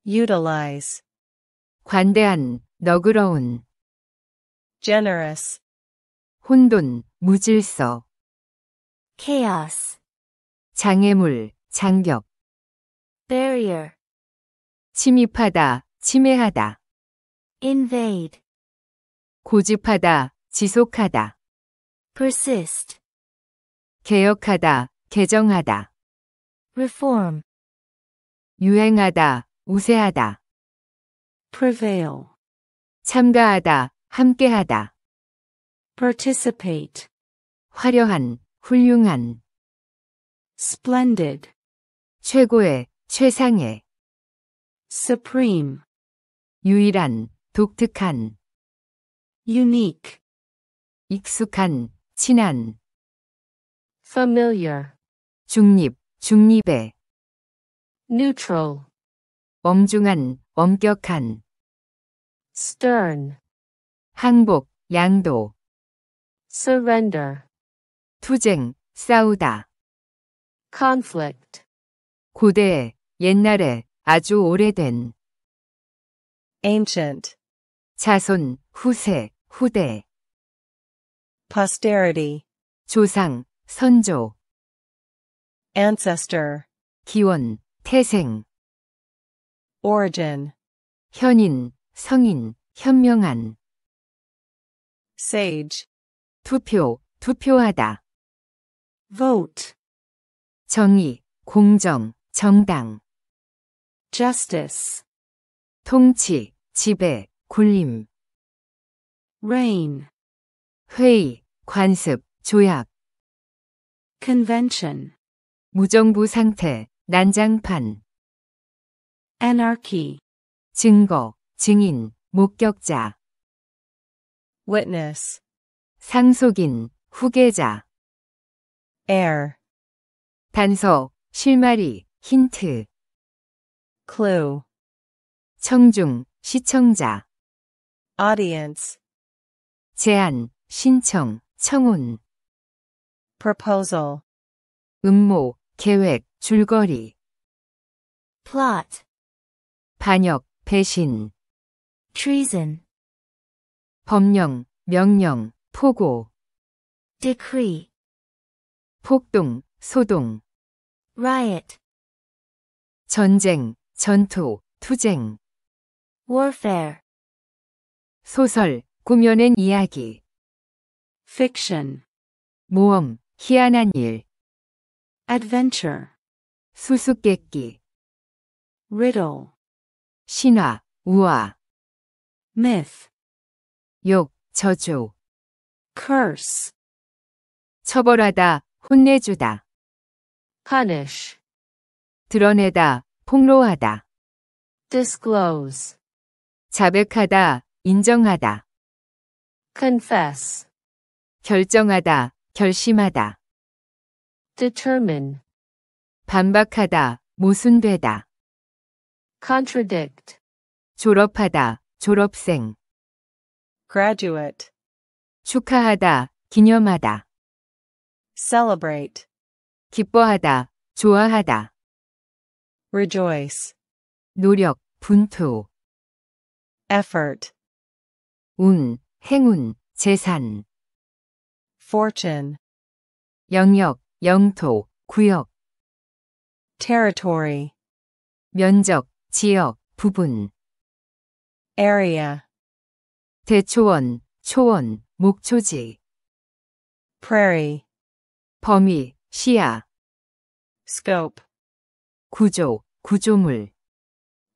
utilize, 관대한, 너그러운, generous, 혼돈, 무질서, chaos, 장애물, 장벽, barrier, 침입하다, 침해하다, invade, 고집하다, 지속하다, persist, 개혁하다, 개정하다, reform, 유행하다, 우세하다, prevail, 참가하다, 함께하다, participate, 화려한, 훌륭한, splendid, 최고의, 최상의, supreme, 유일한, 독특한, unique, 익숙한, 친한, familiar, 중립, 중립의, neutral, 엄중한, 엄격한, stern, 항복, 양도, surrender, 투쟁, 싸우다, conflict, 고대, 옛날에, 아주 오래된, ancient, 자손, 후세, 후대, posterity, 조상, 선조, ancestor, 기원, 태생, origin, 현인, 성인, 현명한, sage, 투표, 투표하다, vote, 정의, 공정, 정당, justice, 통치, 지배, 군림, reign, 회의, 관습, 조약, convention, 무정부 상태, 난장판, anarchy, 증거, 증인, 목격자, witness, 상속인, 후계자, heir, 단서, 실마리, 힌트, clue, 청중, 시청자, audience, 제안, 신청, 청혼, proposal, 음모, 계획, 줄거리, plot, 반역, 배신, treason, 법령, 명령, 포고, decree, 폭동, 소동, riot, 전쟁, 전투, 투쟁, warfare, 소설, 꾸며낸 이야기, fiction, 모험, 희한한 일, adventure, 수수께끼, riddle, 신화, 우화, myth, 욕, 저주, curse, 처벌하다, 혼내주다, punish, 드러내다, 폭로하다, disclose, 자백하다, 인정하다, confess, 결정하다, 결심하다, determine, 반박하다, 모순되다, contradict, 졸업하다, 졸업생, graduate, 축하하다, 기념하다, celebrate, 기뻐하다, 좋아하다, rejoice, 노력, 분투, effort, 운, 행운, 재산, fortune, 영역, 영토, 구역, territory, 면적, 지역, 부분, area, 대초원, 초원, 목초지, prairie, 범위, 시야, scope, 구조, 구조물,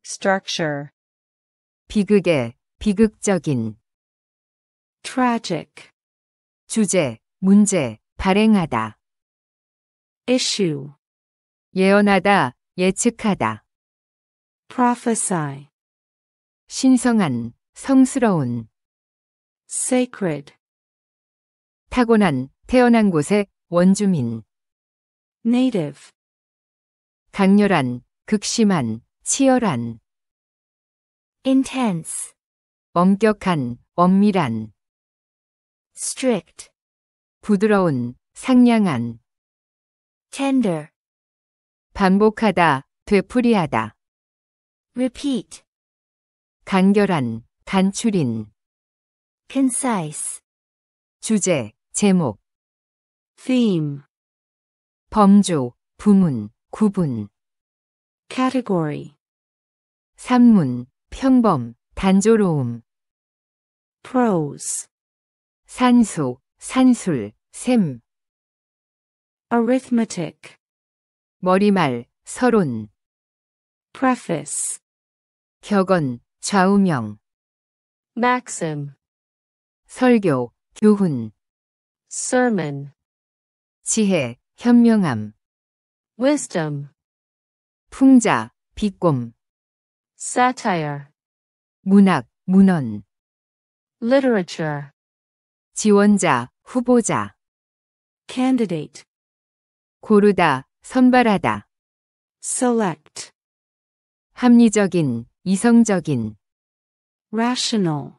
structure, 비극의, 비극적인, tragic, 주제, 문제, 발행하다, issue, 예언하다, 예측하다, prophesy, 신성한, 성스러운, sacred, 타고난, 태어난 곳의 원주민, native, 강렬한, 극심한, 치열한, intense, 엄격한, 엄밀한, strict, 부드러운, 상냥한, tender, 반복하다, 되풀이하다, repeat, 간결한, 간추린, concise, 주제, 제목, theme, 범주, 부문, 구분, category, 산문, 평범, 단조로움, prose, 산수, 산술, 셈, arithmetic, 머리말, 서론, preface, 격언, 좌우명, maxim, 설교, 교훈, sermon, 지혜, 현명함, wisdom, 풍자, 비꼼, satire, 문학, 문헌, literature, 지원자, 후보자, candidate, 고르다, 선발하다, select, 합리적인, 이성적인, rational,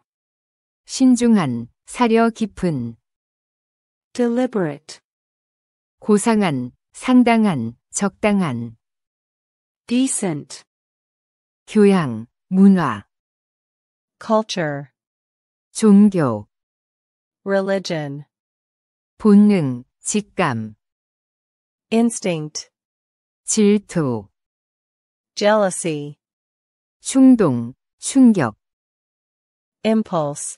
신중한, 사려 깊은, deliberate, 고상한, 상당한, 적당한, decent, 교양, 문화, culture, 종교, religion, 본능, 직감, instinct, 질투, jealousy, 충동, 충격, impulse,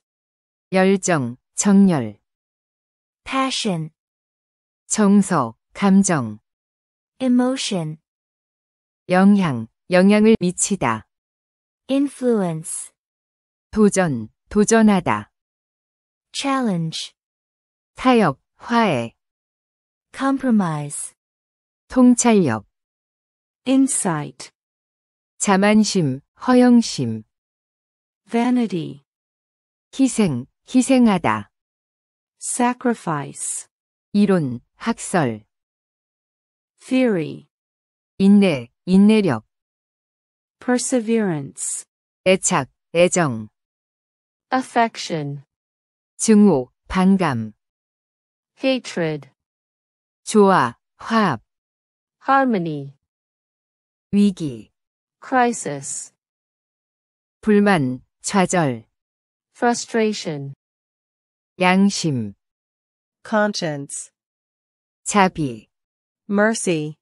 열정, 정열, passion, 정서, 감정, emotion, 영향, 영향을 미치다, influence, 도전, 도전하다, challenge, 타협, 화해, compromise, 통찰력, insight, 자만심, 허영심, vanity, 희생, 희생하다, sacrifice, 이론, 학설, theory, 인내, 인내력, perseverance, 애착, 애정, affection, 증오, 반감, hatred, 조화, 화합, harmony, 위기, crisis, 불만, 좌절, frustration, 양심, conscience, 자비, mercy,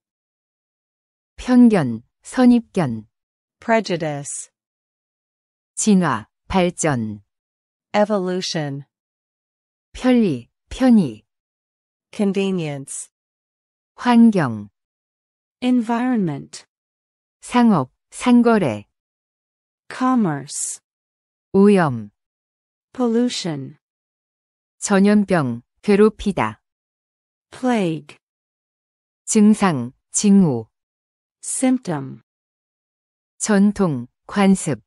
편견, 선입견, prejudice, 진화, 발전, evolution, 편리, 편의, convenience, 환경, environment, 상업, 상거래, commerce, 오염, pollution, 전염병, 괴롭히다, plague, 증상, 징후, symptom, 전통, 관습,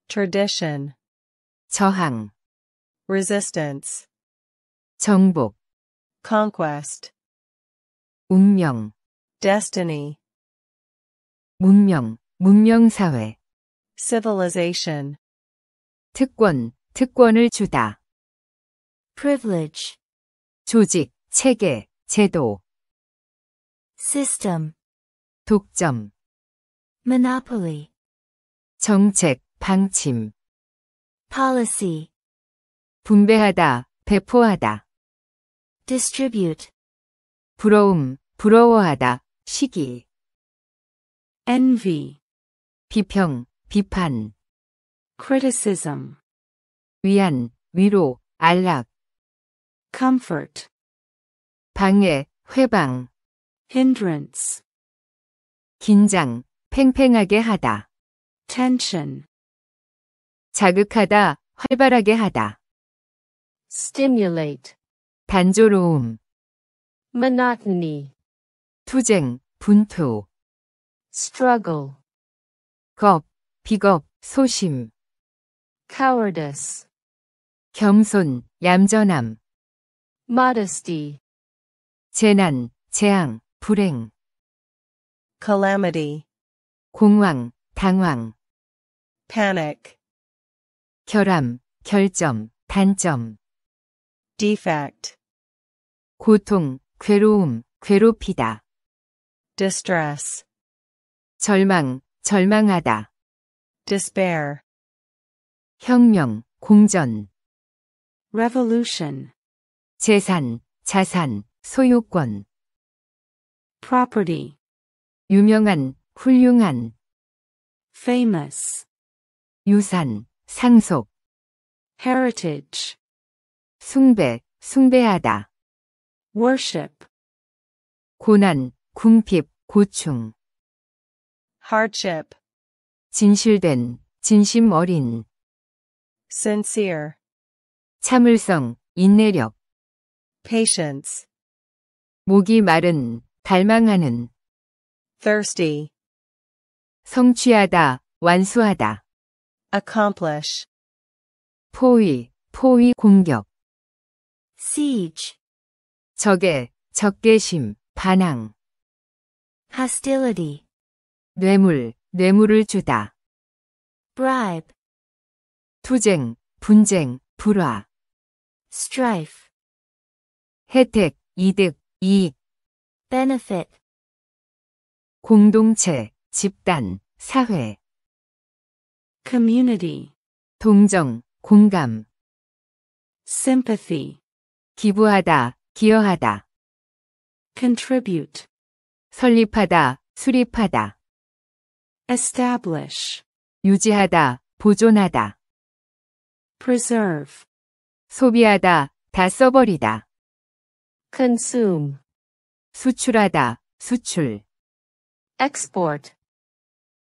tradition, 저항, resistance, 정복, conquest, 운명, destiny, 문명, 문명사회, civilization, 특권, 특권을 주다, privilege, 조직, 체계, 제도, system, 독점, monopoly, 정책, 방침, policy, 분배하다, 배포하다, distribute, 부러움, 부러워하다, 시기, envy, 비평, 비판, criticism, 위안, 위로, 안락, comfort, 방해, 회방, hindrance, 긴장, 팽팽하게 하다, tension, 자극하다, 활발하게 하다, stimulate, 단조로움, monotony, 투쟁, 분투, struggle, 겁, 비겁, 소심, cowardice, 겸손, 얌전함, modesty, 재난, 재앙, 불행, calamity, 공황, 당황, panic, 결함, 결점, 단점, defect, 고통, 괴로움, 괴롭히다, distress, 절망, 절망하다, despair, 혁명, 공전, revolution, 재산, 자산, 소유권, property, 유명한, 훌륭한, famous, 유산, 상속, heritage, 숭배, 숭배하다, worship, 고난, 궁핍, 고충, hardship, 진실된, 진심 어린, sincere, 참을성, 인내력, patience, 목이 마른, 갈망하는, thirsty, 성취하다, 완수하다, accomplish, 포위, 포위 공격, siege, 적의, 적개심, 반항, hostility, 뇌물, 뇌물을 주다, bribe, 투쟁, 분쟁, 불화, strife, 혜택, 이득, 이익, benefit, 공동체, 집단, 사회, community, 동정, 공감, sympathy, 기부하다, 기여하다, contribute, 설립하다, 수립하다, establish, 유지하다, 보존하다, preserve, 소비하다, 다 써버리다, consume, 수출하다, 수출, export,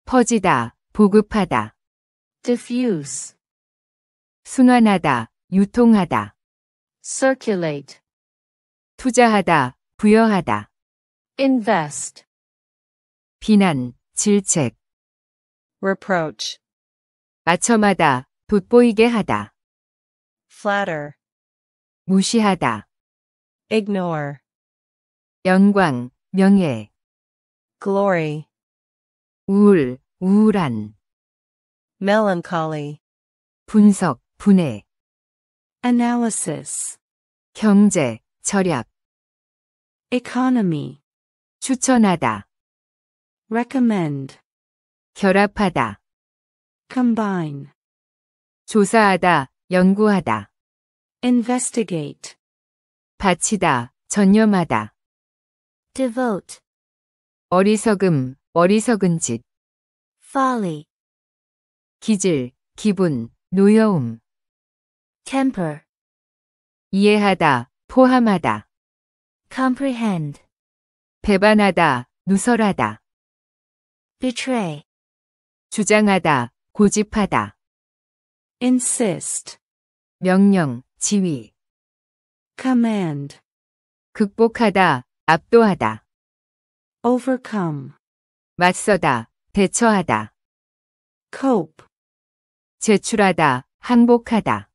퍼지다, 보급하다, diffuse, 순환하다, 유통하다, circulate, 투자하다, 부여하다, invest, 비난, 질책, reproach, 맞춤하다, 돋보이게 하다, flatter, 무시하다, ignore, 영광, 명예, glory, 우울, 우울한, melancholy, 분석, 분해, analysis, 경제, 절약, economy, 추천하다, recommend, 결합하다, combine, 조사하다, 연구하다, investigate, 바치다, 전념하다, devote, 어리석음, 어리석은 짓, folly, 기질, 기분, 노여움, temper, 이해하다, 포함하다, comprehend, 배반하다, 누설하다, betray, 주장하다, 고집하다, insist, 명령, 지휘, command, 극복하다, 압도하다, overcome, 맞서다, 대처하다, cope, 제출하다, 항복하다,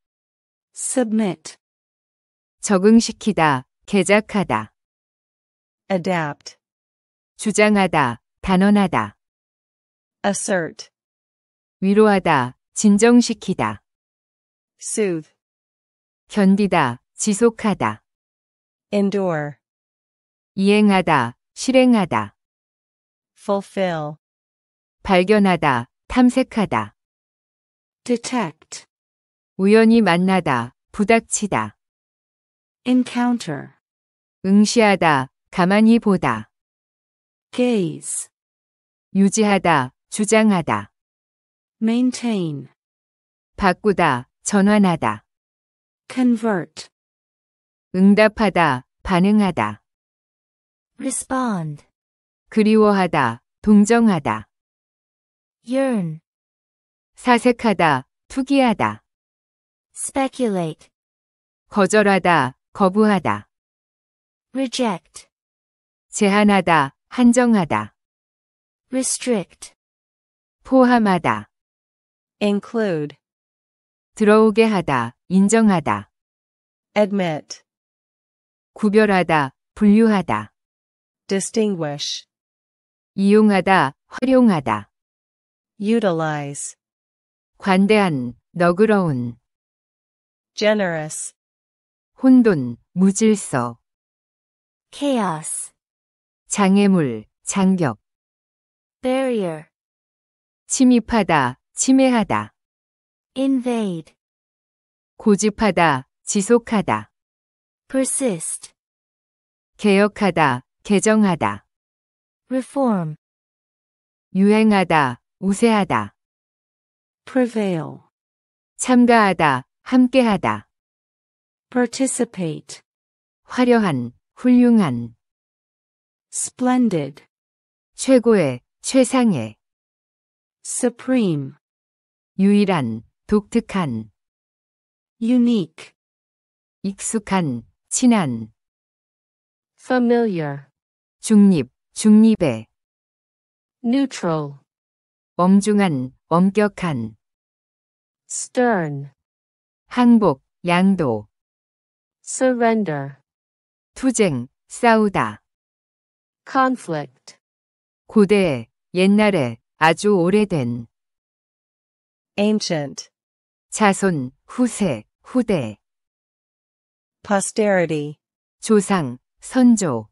submit, 적응시키다, 개작하다, adapt, 주장하다, 단언하다, assert, 위로하다, 진정시키다, soothe, 견디다, 지속하다, endure, 이행하다, 실행하다, fulfill, 발견하다, 탐색하다, detect, 우연히 만나다, 부닥치다, encounter, 응시하다, 가만히 보다, gaze, 유지하다, 주장하다, maintain, 바꾸다, 전환하다, convert, 응답하다, 반응하다, respond, 그리워하다, 동정하다, yearn, 사색하다, 투기하다, speculate, 거절하다, 거부하다, reject, 제한하다, 한정하다, restrict, 포함하다, include, 들어오게 하다, 인정하다, admit, 구별하다, 분류하다, distinguish, 이용하다, 활용하다, utilize, 관대한, 너그러운, generous, 혼돈, 무질서, chaos, 장애물, 장벽, barrier, 침입하다, 침해하다, invade, 고집하다, 지속하다, persist, 개혁하다, 개정하다, reform, 유행하다, 우세하다, prevail, 참가하다, 함께하다, participate, 화려한, 훌륭한, splendid, 최고의, 최상의, supreme, 유일한, 독특한, unique, 익숙한, 친한, familiar, 중립, 중립의, neutral, 엄중한, 엄격한, stern, 항복, 양도, surrender, 투쟁, 싸우다, conflict, 고대에, 옛날에, 아주 오래된, ancient, 자손, 후세, 후대, posterity, 조상, 선조,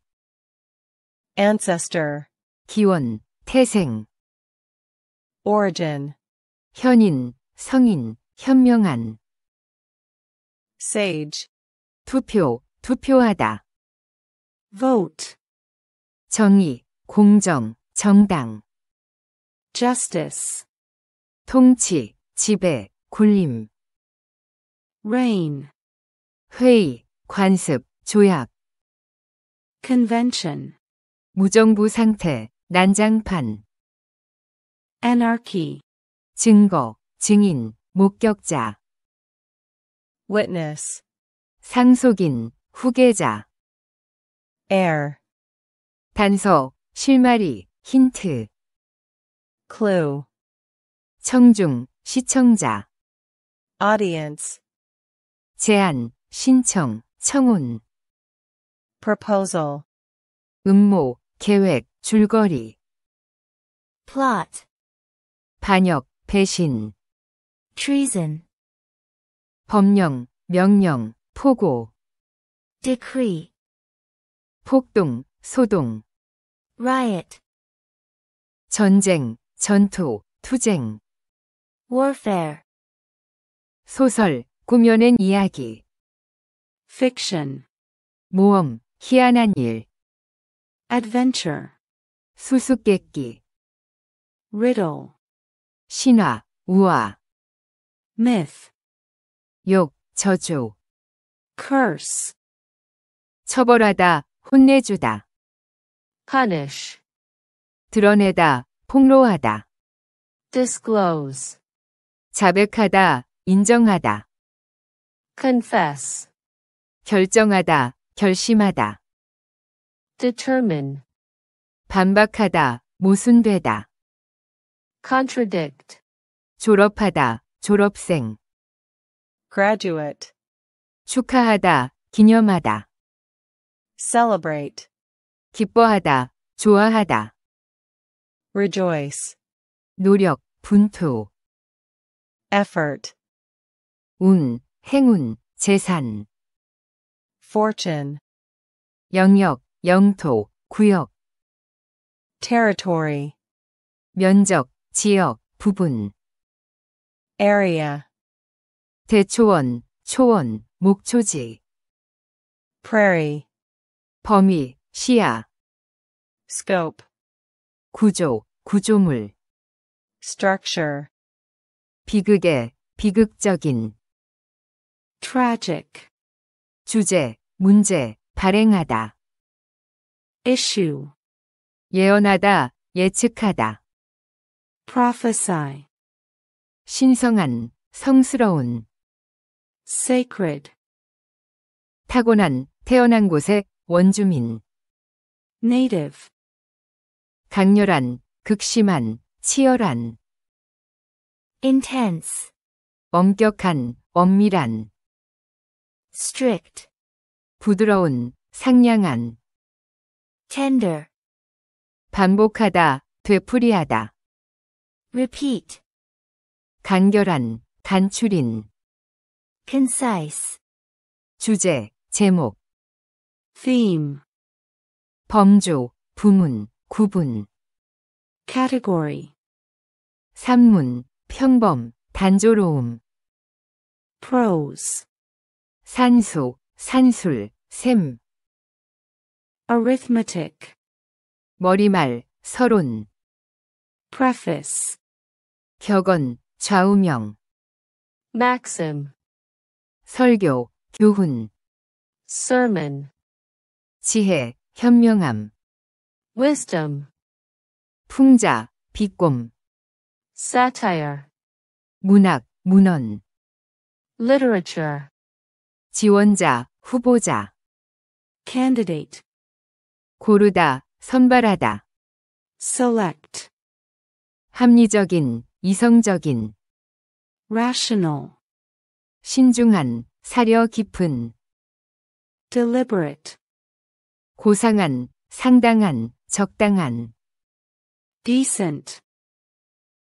ancestor, 기원, 태생, origin, 현인, 성인, 현명한, sage, 투표, 투표하다, vote, 정의, 공정, 정당, justice, 통치, 지배, 군림, reign, 회의, 관습, 조약, convention, 무정부 상태, 난장판, anarchy, 증거, 증인, 목격자, witness, 상속인, 후계자, heir, 단서, 실마리, 힌트, clue, 청중, 시청자, audience, 제안, 신청, 청혼, proposal, 음모, 계획, 줄거리, plot, 반역, 배신, treason, 법령, 명령, 포고, decree, 폭동, 소동, riot, 전쟁, 전투, 투쟁, warfare, 소설, 꾸며낸 이야기, fiction, 모험, 희한한 일, adventure, 수수께끼, riddle, 신화, 우화, myth, 욕, 저주, curse, 처벌하다, 혼내주다, punish, 드러내다, 폭로하다, disclose, 자백하다, 인정하다, confess, 결정하다, 결심하다, determine, 반박하다, 모순되다, contradict, 졸업하다, 졸업생, graduate, 축하하다, 기념하다, celebrate, 기뻐하다, 좋아하다, rejoice, 노력, 분투, effort, 운, 행운, 재산, fortune, 영역, 영토, 구역, territory, 면적, 지역, 부분, area, 대초원, 초원, 목초지, prairie, 범위, 시야, scope, 구조, 구조물, structure, 비극의, 비극적인, tragic, 주제, 문제, 발행하다, issue, 예언하다, 예측하다, prophesy, 신성한, 성스러운, sacred, 타고난, 태어난 곳의 원주민, native, 강렬한, 극심한, 치열한, intense, 엄격한, 엄밀한, strict, 부드러운, 상냥한, tender, 반복하다, 되풀이하다, repeat, 간결한, 간추린, concise, 주제, 제목, theme, 범주, 부문, 구분, category, 산문, 평범, 단조로움, prose, 산수, 산술, 셈, arithmetic, 머리말, 서론, preface, 격언, 좌우명, maxim, 설교, 교훈, sermon, 지혜, 현명함, wisdom, 풍자, 비꼼, satire, 문학, 문헌, literature, 지원자, 후보자, candidate, 고르다, 선발하다, select, 합리적인, 이성적인, rational, 신중한, 사려 깊은, deliberate, 고상한, 상당한, 적당한, decent,